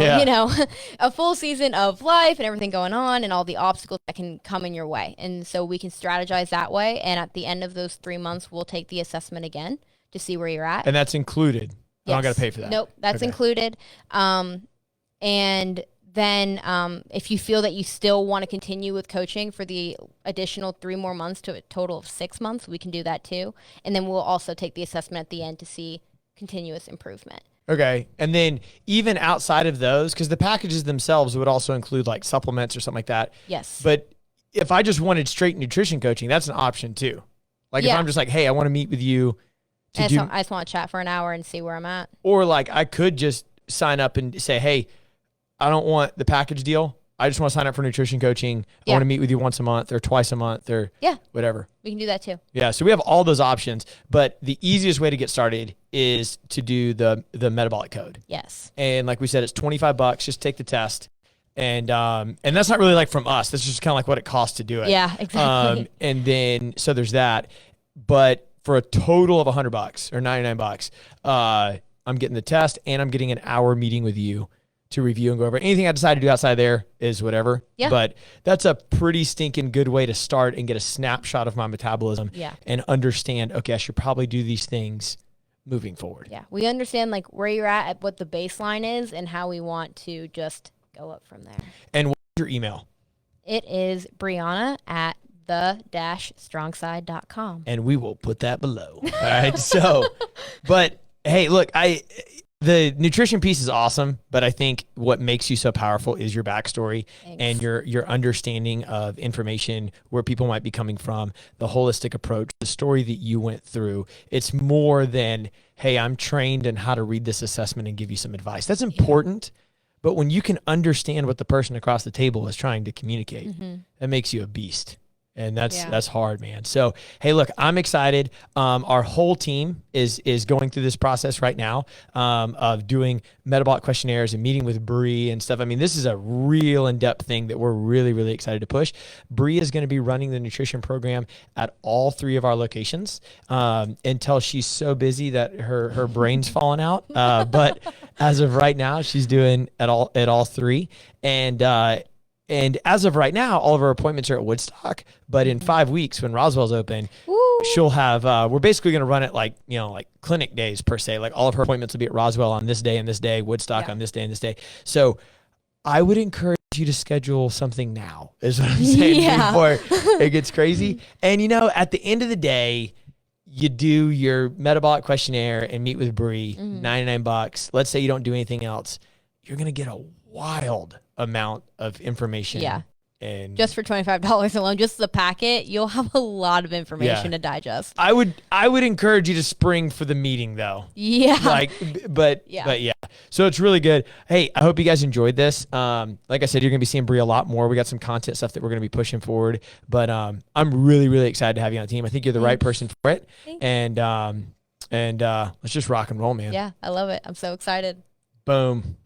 a full season of life and everything going on and all the obstacles that can come in your way. And so we can strategize that way. And at the end of those 3 months, we'll take the assessment again to see where you're at. And that's included. Yes. I don't got to pay for that. Nope, that's included. And then if you feel that you still want to continue with coaching for the additional 3 more months to a total of 6 months, we can do that too. And then we'll also take the assessment at the end to see continuous improvement. Okay. And then even outside of those, because the packages themselves would also include supplements or something like that. Yes. But if I just wanted straight nutrition coaching, that's an option too. If I'm just hey, I want to meet with you. I just want to chat for an hour and see where I'm at. Or I could just sign up and say, hey, I don't want the package deal. I just want to sign up for nutrition coaching. I want to meet with you once a month or twice a month or whatever. We can do that too. Yeah. So we have all those options, but the easiest way to get started is to do the metabolic code. Yes. And like we said, it's $25. Just take the test. And that's not really from us. That's just kind of what it costs to do it. Yeah, exactly. And then, so there's that, but for a total of $100 or $99, I'm getting the test and I'm getting an hour meeting with you to review and go over. Anything I decide to do outside there is whatever. Yeah. But that's a pretty stinking good way to start and get a snapshot of my metabolism and understand, okay, I should probably do these things moving forward. Yeah. We understand where you're at what the baseline is and how we want to just go up from there. And what's your email? It is Brianna at the-strongside.com. And we will put that below. All right. So, but hey, look, the nutrition piece is awesome, but I think what makes you so powerful is your backstory. Thanks. And your understanding of information, where people might be coming from, the holistic approach, the story that you went through. It's more than, hey, I'm trained in how to read this assessment and give you some advice. That's important, but when you can understand what the person across the table is trying to communicate, that makes you a beast. And that's hard, man. So, hey, look, I'm excited. Our whole team is going through this process right now of doing metabolic questionnaires and meeting with Bree and stuff. I mean, this is a real in-depth thing that we're really, really excited to push. Bree is going to be running the nutrition program at all 3 of our locations until she's so busy that her brain's falling out. But as of right now, she's doing at all 3. And And as of right now, all of our appointments are at Woodstock, but in 5 weeks when Roswell's open, she'll have, we're basically going to run it like, like clinic days per se. Like all of her appointments will be at Roswell on this day and this day, Woodstock on this day and this day. So I would encourage you to schedule something now, is what I'm saying, before it gets crazy. And at the end of the day, you do your metabolic questionnaire and meet with Bree, $99. Let's say you don't do anything else. You're going to get a wild amount of information. Yeah. And just for $25 alone, just the packet, you'll have a lot of information to digest. I would encourage you to spring for the meeting though. Yeah. But yeah. So it's really good. Hey, I hope you guys enjoyed this. Like I said, you're going to be seeing Bree a lot more. We got some content stuff that we're going to be pushing forward, but I'm really, really excited to have you on the team. I think you're the right person for it. And let's just rock and roll, man. Yeah, I love it. I'm so excited. Boom.